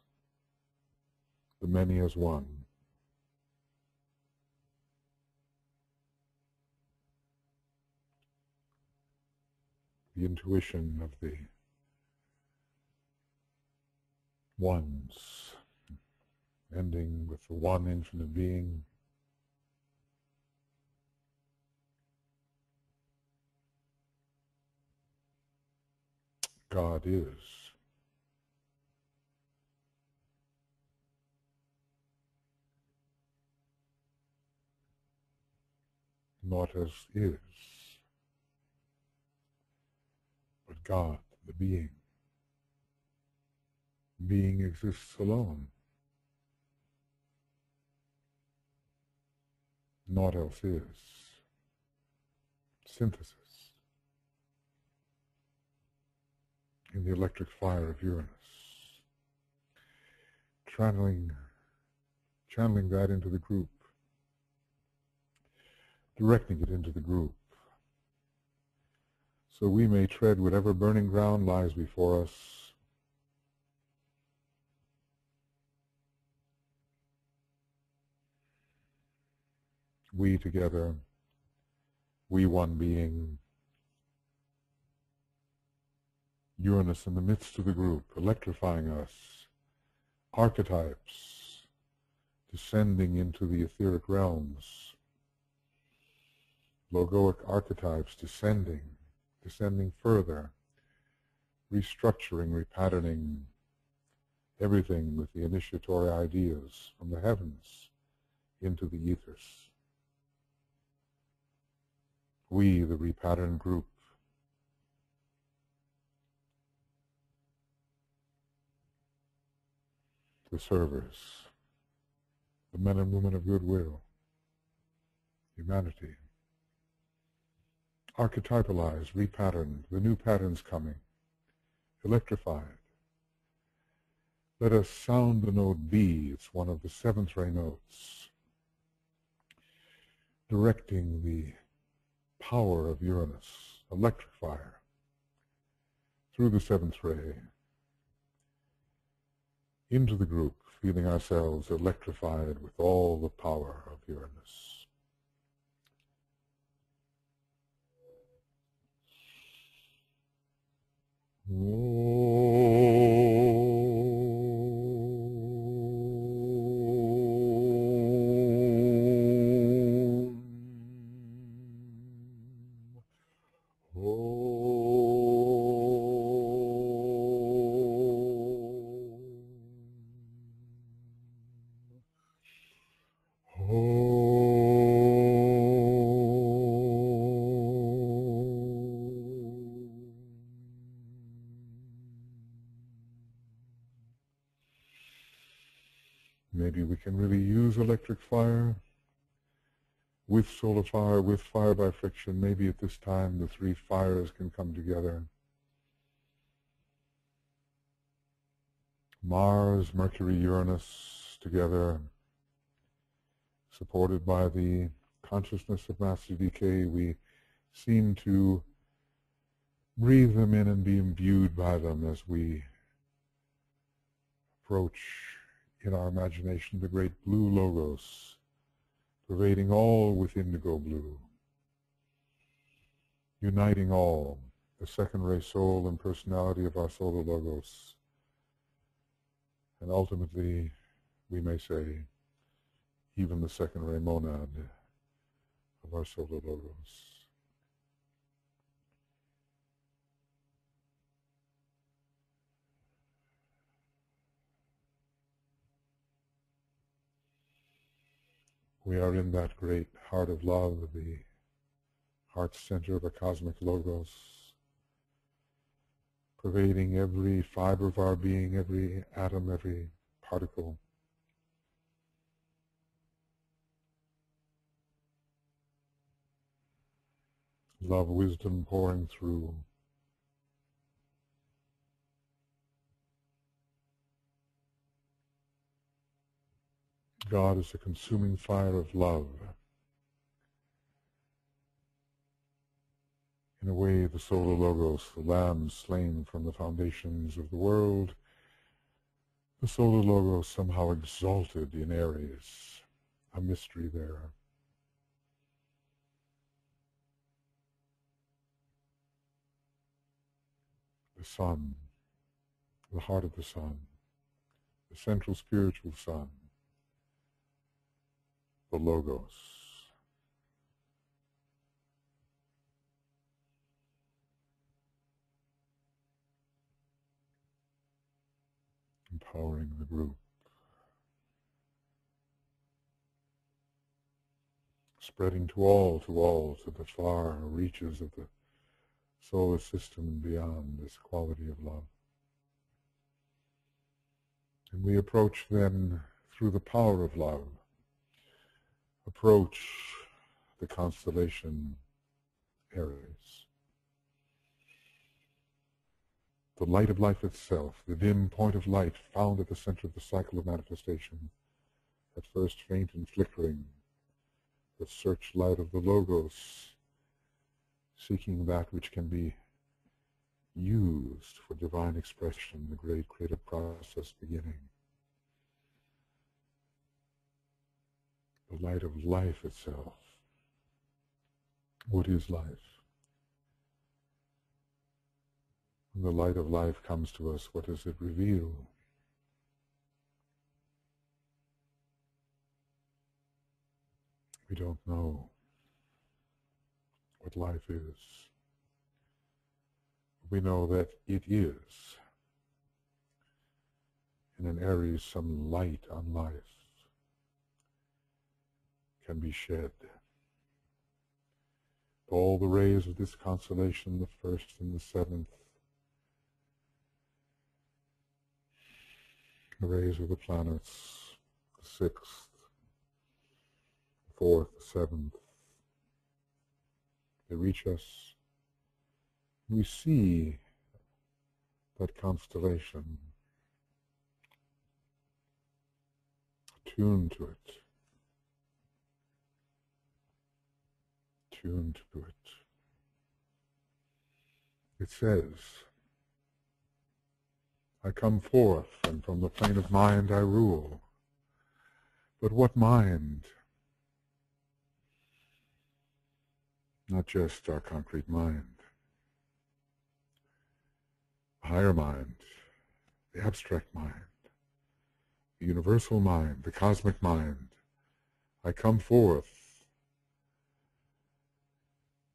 the many as one. The intuition of the ones, ending with the one infinite being. God is. Naught else is but God, the being. Being exists alone. Naught else is. Synthesis in the electric fire of Uranus. Channeling that into the group. Directing it into the group. So we may tread whatever burning ground lies before us. We together, we one being, Uranus in the midst of the group, electrifying us, archetypes descending into the etheric realms, logoic archetypes descending further, restructuring, repatterning everything with the initiatory ideas from the heavens into the ethers. We, the repatterned group, the servers, the men and women of goodwill, humanity, archetypalized, repatterned, the new patterns coming, electrified. Let us sound the note B. It's one of the seventh ray notes, directing the power of Uranus, electric fire, through the seventh ray, into the group, feeling ourselves electrified with all the power of Uranus. Maybe we can really use electric fire with solar fire, with fire by friction. Maybe at this time the three fires can come together. Mars, Mercury, Uranus together, supported by the consciousness of master decay. We seem to breathe them in and be imbued by them as we approach in our imagination the great blue logos, pervading all with indigo blue, uniting all, the second ray soul and personality of our solar logos, and ultimately, we may say, even the second ray monad of our solar logos. We are in that great heart of love, the heart center of a cosmic logos, pervading every fiber of our being, every atom, every particle. Love, wisdom pouring through. God is a consuming fire of love. In a way, the solar logos, the lamb slain from the foundations of the world, the solar logos somehow exalted in Aries, a mystery there. The sun, the heart of the sun, the central spiritual sun, the logos. empowering the group, spreading to all, to the far reaches of the solar system and beyond, this quality of love. And we approach then, through the power of love, approach the constellation Aries. The light of life itself, the dim point of light found at the center of the cycle of manifestation, at first faint and flickering, the searchlight of the Logos, seeking that which can be used for divine expression, the great creative process beginning. The light of life itself. What is life? When the light of life comes to us, what does it reveal? We don't know what life is. We know that it is. In an Aries, some light on life can be shed. All the rays of this constellation, the first and the seventh, the rays of the planets, the sixth, the fourth, the seventh, they reach us. We see that constellation, tune to it, tune to it. It says, I come forth, and from the plane of mind I rule. But what mind? Not just our concrete mind. The higher mind, the abstract mind, the universal mind, the cosmic mind. I come forth,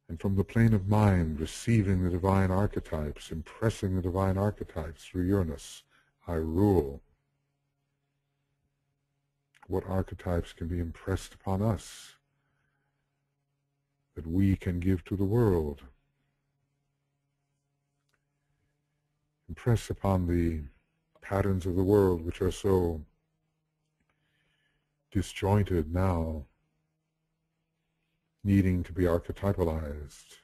and from the plane of mind, receiving the divine archetypes, impressing the divine archetypes through Uranus, I rule. What archetypes can be impressed upon us that we can give to the world? Impress upon the patterns of the world which are so disjointed now, needing to be archetypalized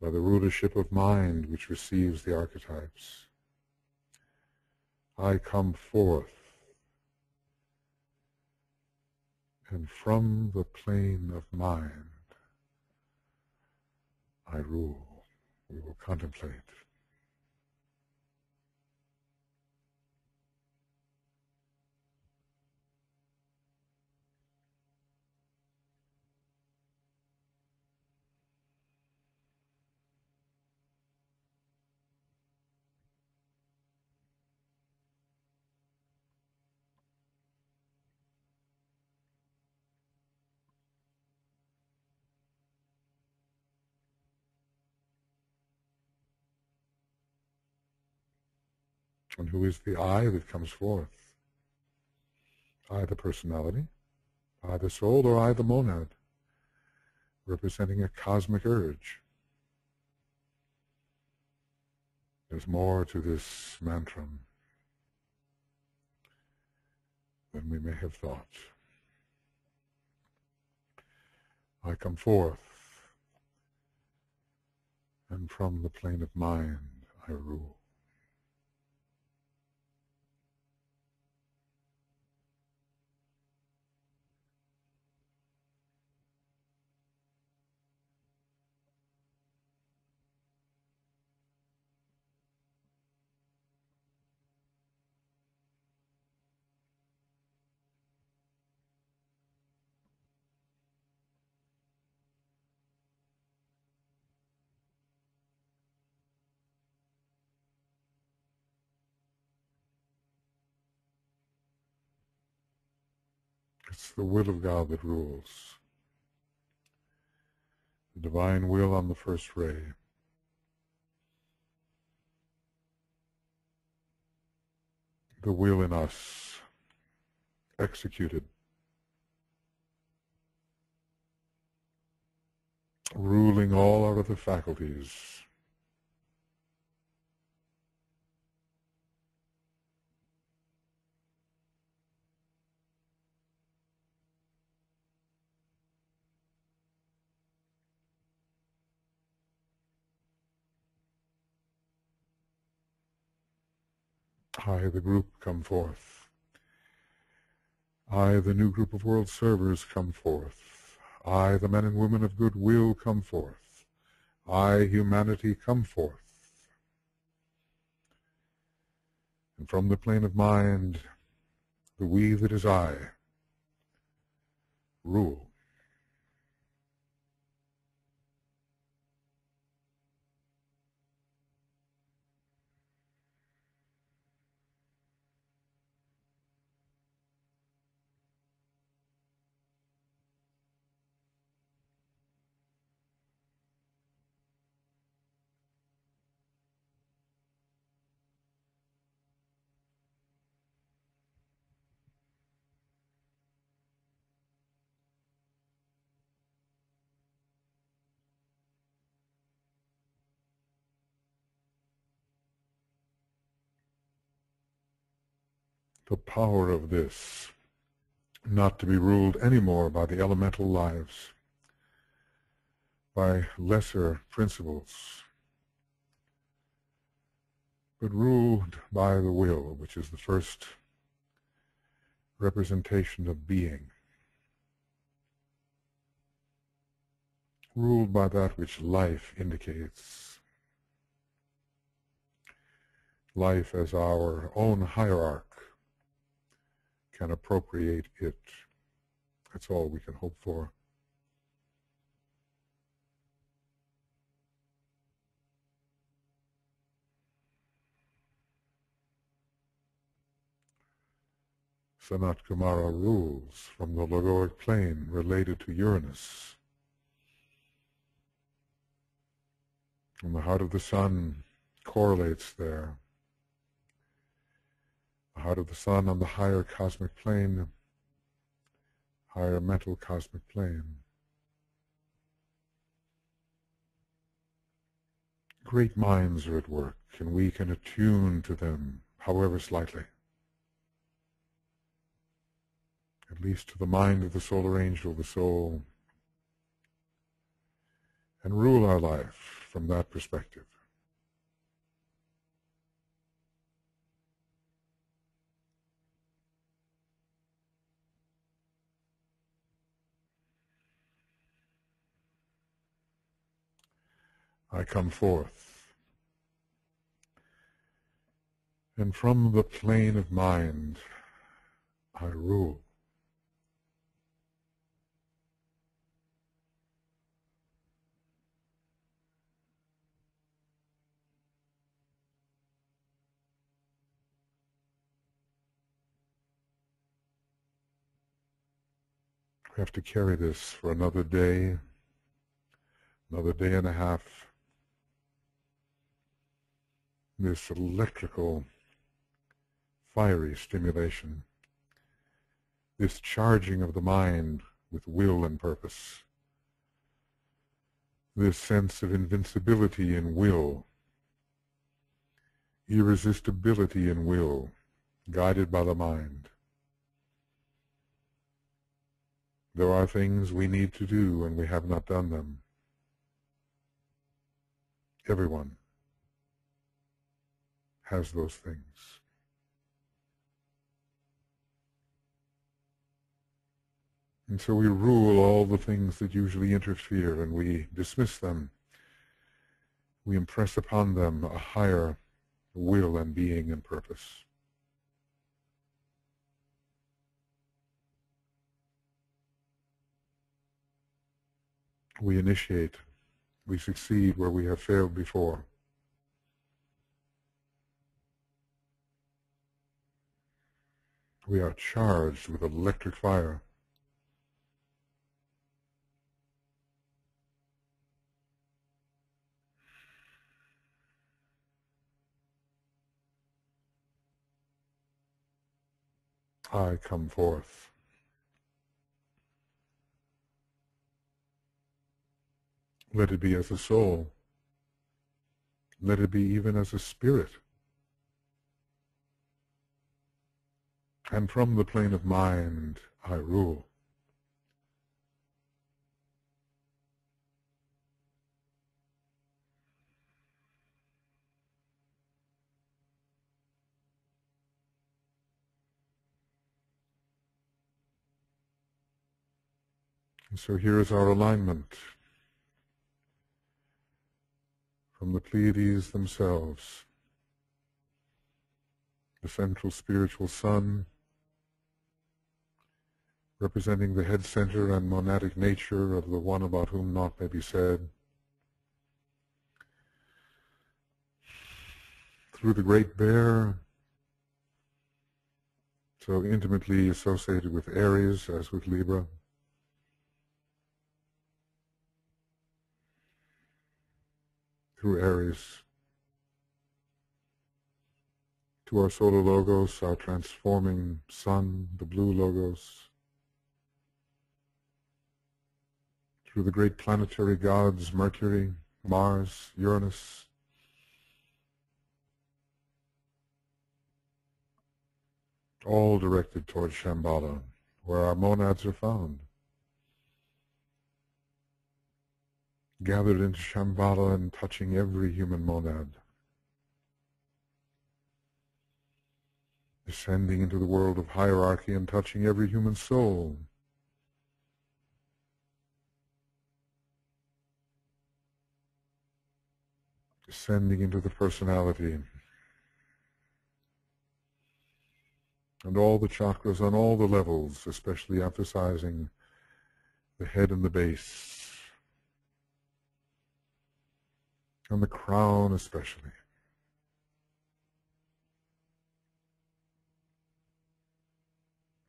by the rulership of mind which receives the archetypes. I come forth, and from the plane of mind I rule. We will contemplate. And who is the I that comes forth? I the personality, I the soul, or I the monad, representing a cosmic urge. There's more to this mantra than we may have thought. I come forth, and from the plane of mind I rule. It's the will of God that rules. The divine will on the first ray. the will in us executed, ruling all our other faculties. I, the group, come forth. I, the new group of world servers, come forth. I, the men and women of goodwill, come forth. I, humanity, come forth. And from the plane of mind, the we that is I, rule. The power of this, not to be ruled anymore by the elemental lives, by lesser principles, but ruled by the will, which is the first representation of being, ruled by that which life indicates, life as our own hierarch can appropriate it. That's all we can hope for. Sanat Kumara rules from the logoic plane related to Uranus. And the heart of the sun correlates there. The heart of the sun on the higher cosmic plane, higher mental cosmic plane. Great minds are at work, and we can attune to them, however slightly. At least to the mind of the solar angel, the soul, and rule our life from that perspective. I come forth, and from the plane of mind I rule. We have to carry this for another day and a half. This electrical, fiery stimulation, this charging of the mind with will and purpose, this sense of invincibility in will, irresistibility in will, guided by the mind. There are things we need to do and we have not done them. Everyone has those things. And so we rule all the things that usually interfere, and we dismiss them. We impress upon them a higher will and being and purpose. We initiate, we succeed where we have failed before. We are charged with electric fire. I come forth. Let it be as a soul. Let it be even as a spirit. And from the plane of mind, I rule. And so here is our alignment from the Pleiades themselves, the central spiritual sun, representing the head center and monadic nature of the one about whom naught may be said, through the Great Bear, so intimately associated with Aries as with Libra, through Aries, to our solar logos, our transforming sun, the blue logos, through the great planetary gods, Mercury, Mars, Uranus, all directed towards Shambhala, where our monads are found. Gathered into Shambhala and touching every human monad. Descending into the world of hierarchy and touching every human soul. Descending into the personality. And all the chakras on all the levels, especially emphasizing the head and the base. And the crown especially.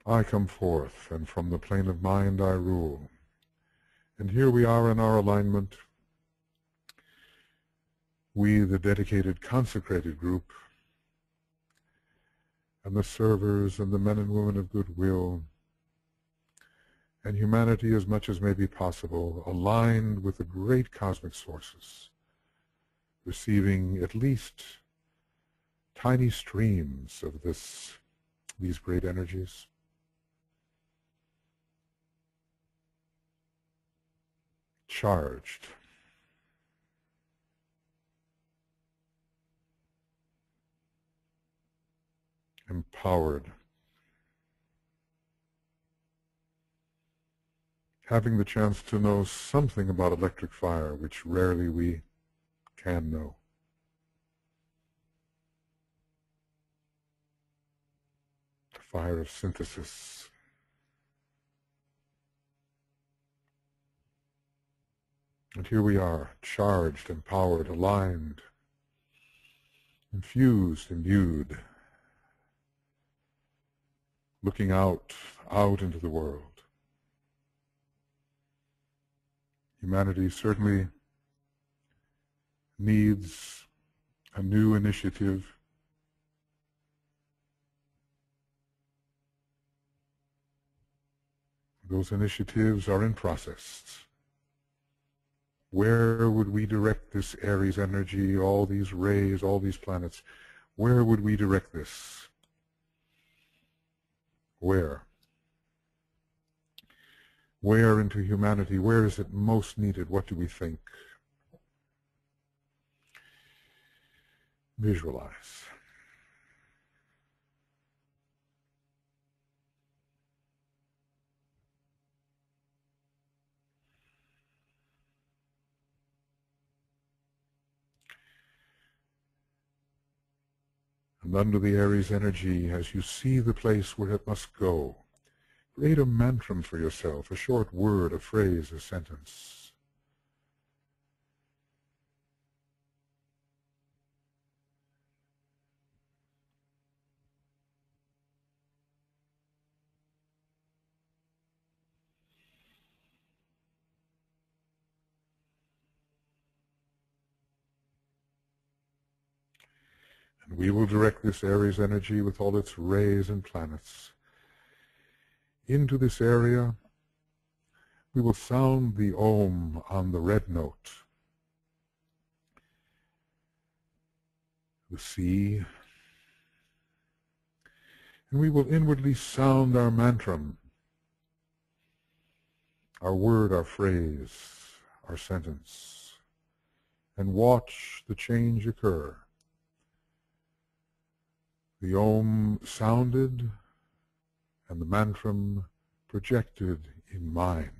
I come forth, and from the plane of mind I rule. And here we are in our alignment. We, the dedicated, consecrated group, and the servers and the men and women of goodwill, and humanity as much as may be possible, aligned with the great cosmic sources, receiving at least tiny streams of these great energies. Charged. Empowered. Having the chance to know something about electric fire, which rarely we can know. The fire of synthesis. And here we are, charged, empowered, aligned, infused, imbued, looking out into the world. Humanity certainly needs a new initiative. Those initiatives are in process. Where would we direct this Aries energy, all these rays, all these planets? Where would we direct this? Where? Where into humanity? Where is it most needed? What do we think? Visualize. And under the Aries energy, as you see the place where it must go, create a mantra for yourself, a short word, a phrase, a sentence. And we will direct this Aries energy with all its rays and planets into this area, we will sound the Om on the red note. The sea. And we will inwardly sound our mantram, our word, our phrase, our sentence, and watch the change occur. The Om sounded and the mantram projected in mind.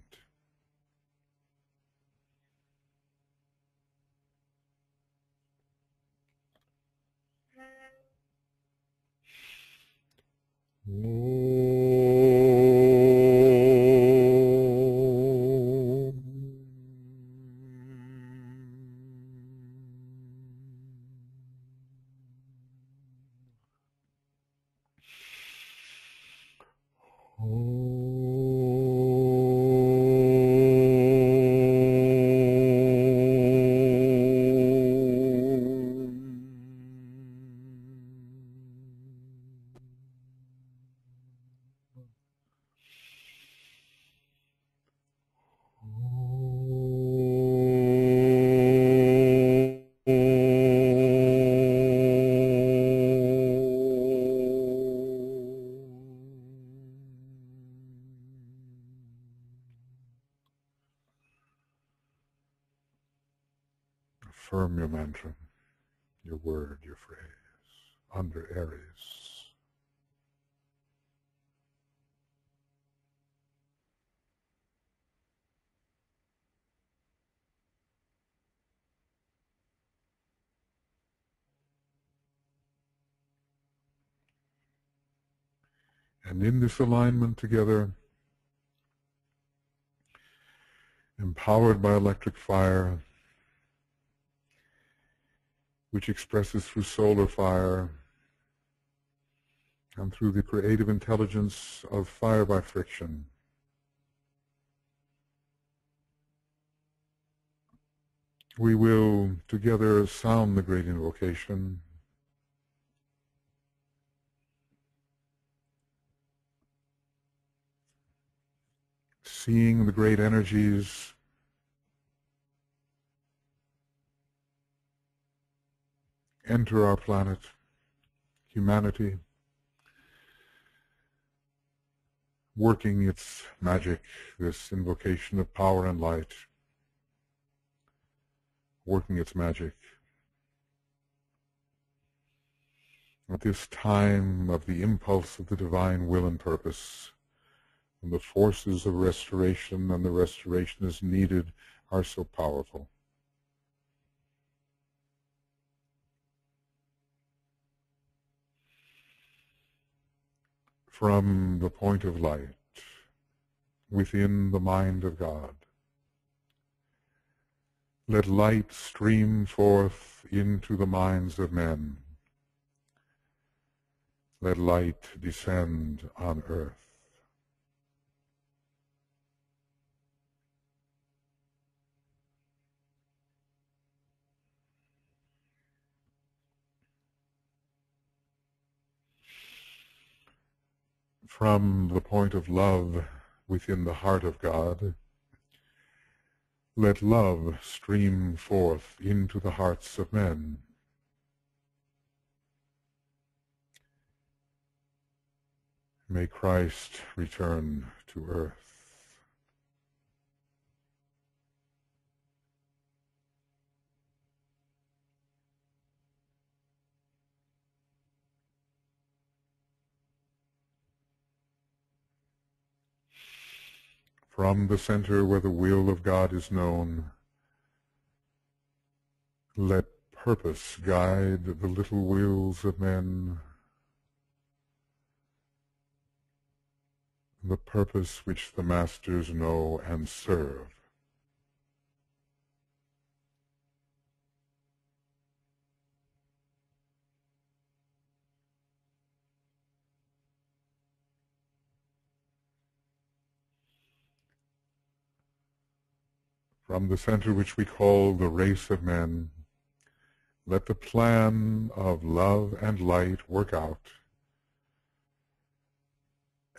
Affirm your mantra, your word, your phrase, under Aries. And in this alignment together, empowered by electric fire, which expresses through solar fire and through the creative intelligence of fire by friction, we will together sound the great invocation, seeing the great energies enter our planet, humanity, working its magic, this invocation of power and light, working its magic. At this time of the impulse of the divine will and purpose, when the forces of restoration and the restoration is needed are so powerful. From the point of light within the mind of God, let light stream forth into the minds of men. Let light descend on earth. From the point of love within the heart of God, let love stream forth into the hearts of men. May Christ return to earth. From the center where the will of God is known, let purpose guide the little wills of men, the purpose which the masters know and serve. From the center which we call the race of men, let the plan of love and light work out,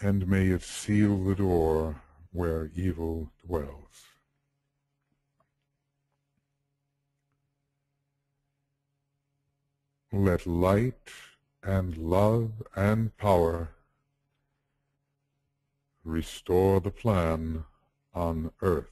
and may it seal the door where evil dwells. Let light and love and power restore the plan on earth.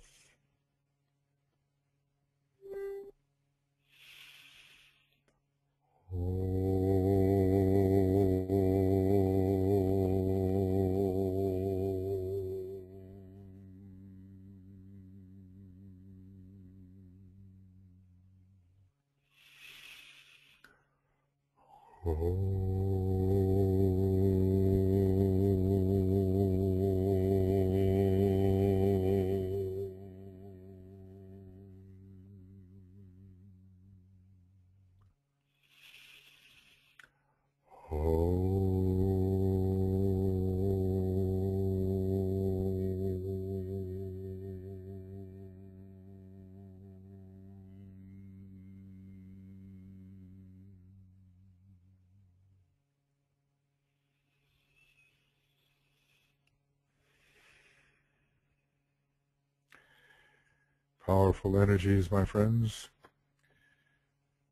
Powerful energies, my friends.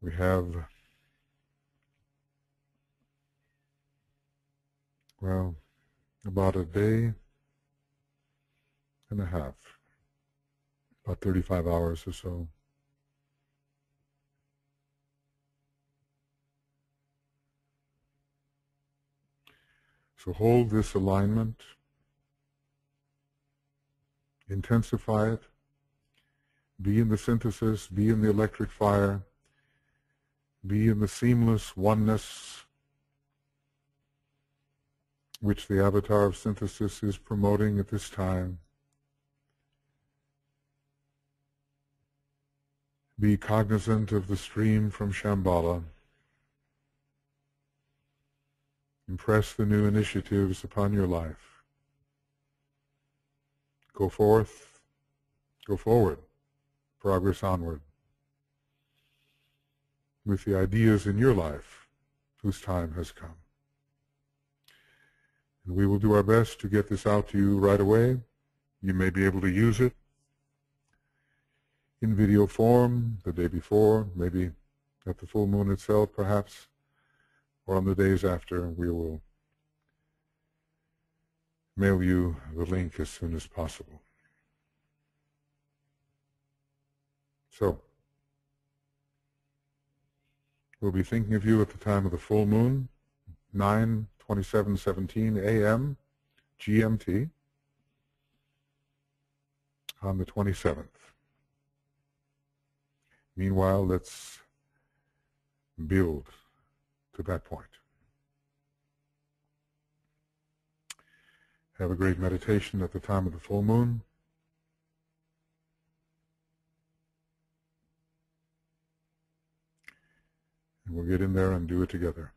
We have, well, about a day and a half, about 35 hours or so. So hold this alignment, intensify it, be in the synthesis, be in the electric fire, be in the seamless oneness which the avatar of synthesis is promoting at this time. Be cognizant of the stream from Shambhala. Impress the new initiatives upon your life. Go forth, go forward, progress onward, with the ideas in your life whose time has come. And we will do our best to get this out to you right away. You may be able to use it in video form the day before, maybe at the full moon itself perhaps, or on the days after. We will mail you the link as soon as possible. So, we'll be thinking of you at the time of the full moon, 9/27/17 a.m. GMT on the 27th. Meanwhile, let's build to that point. Have a great meditation at the time of the full moon. And we'll get in there and do it together.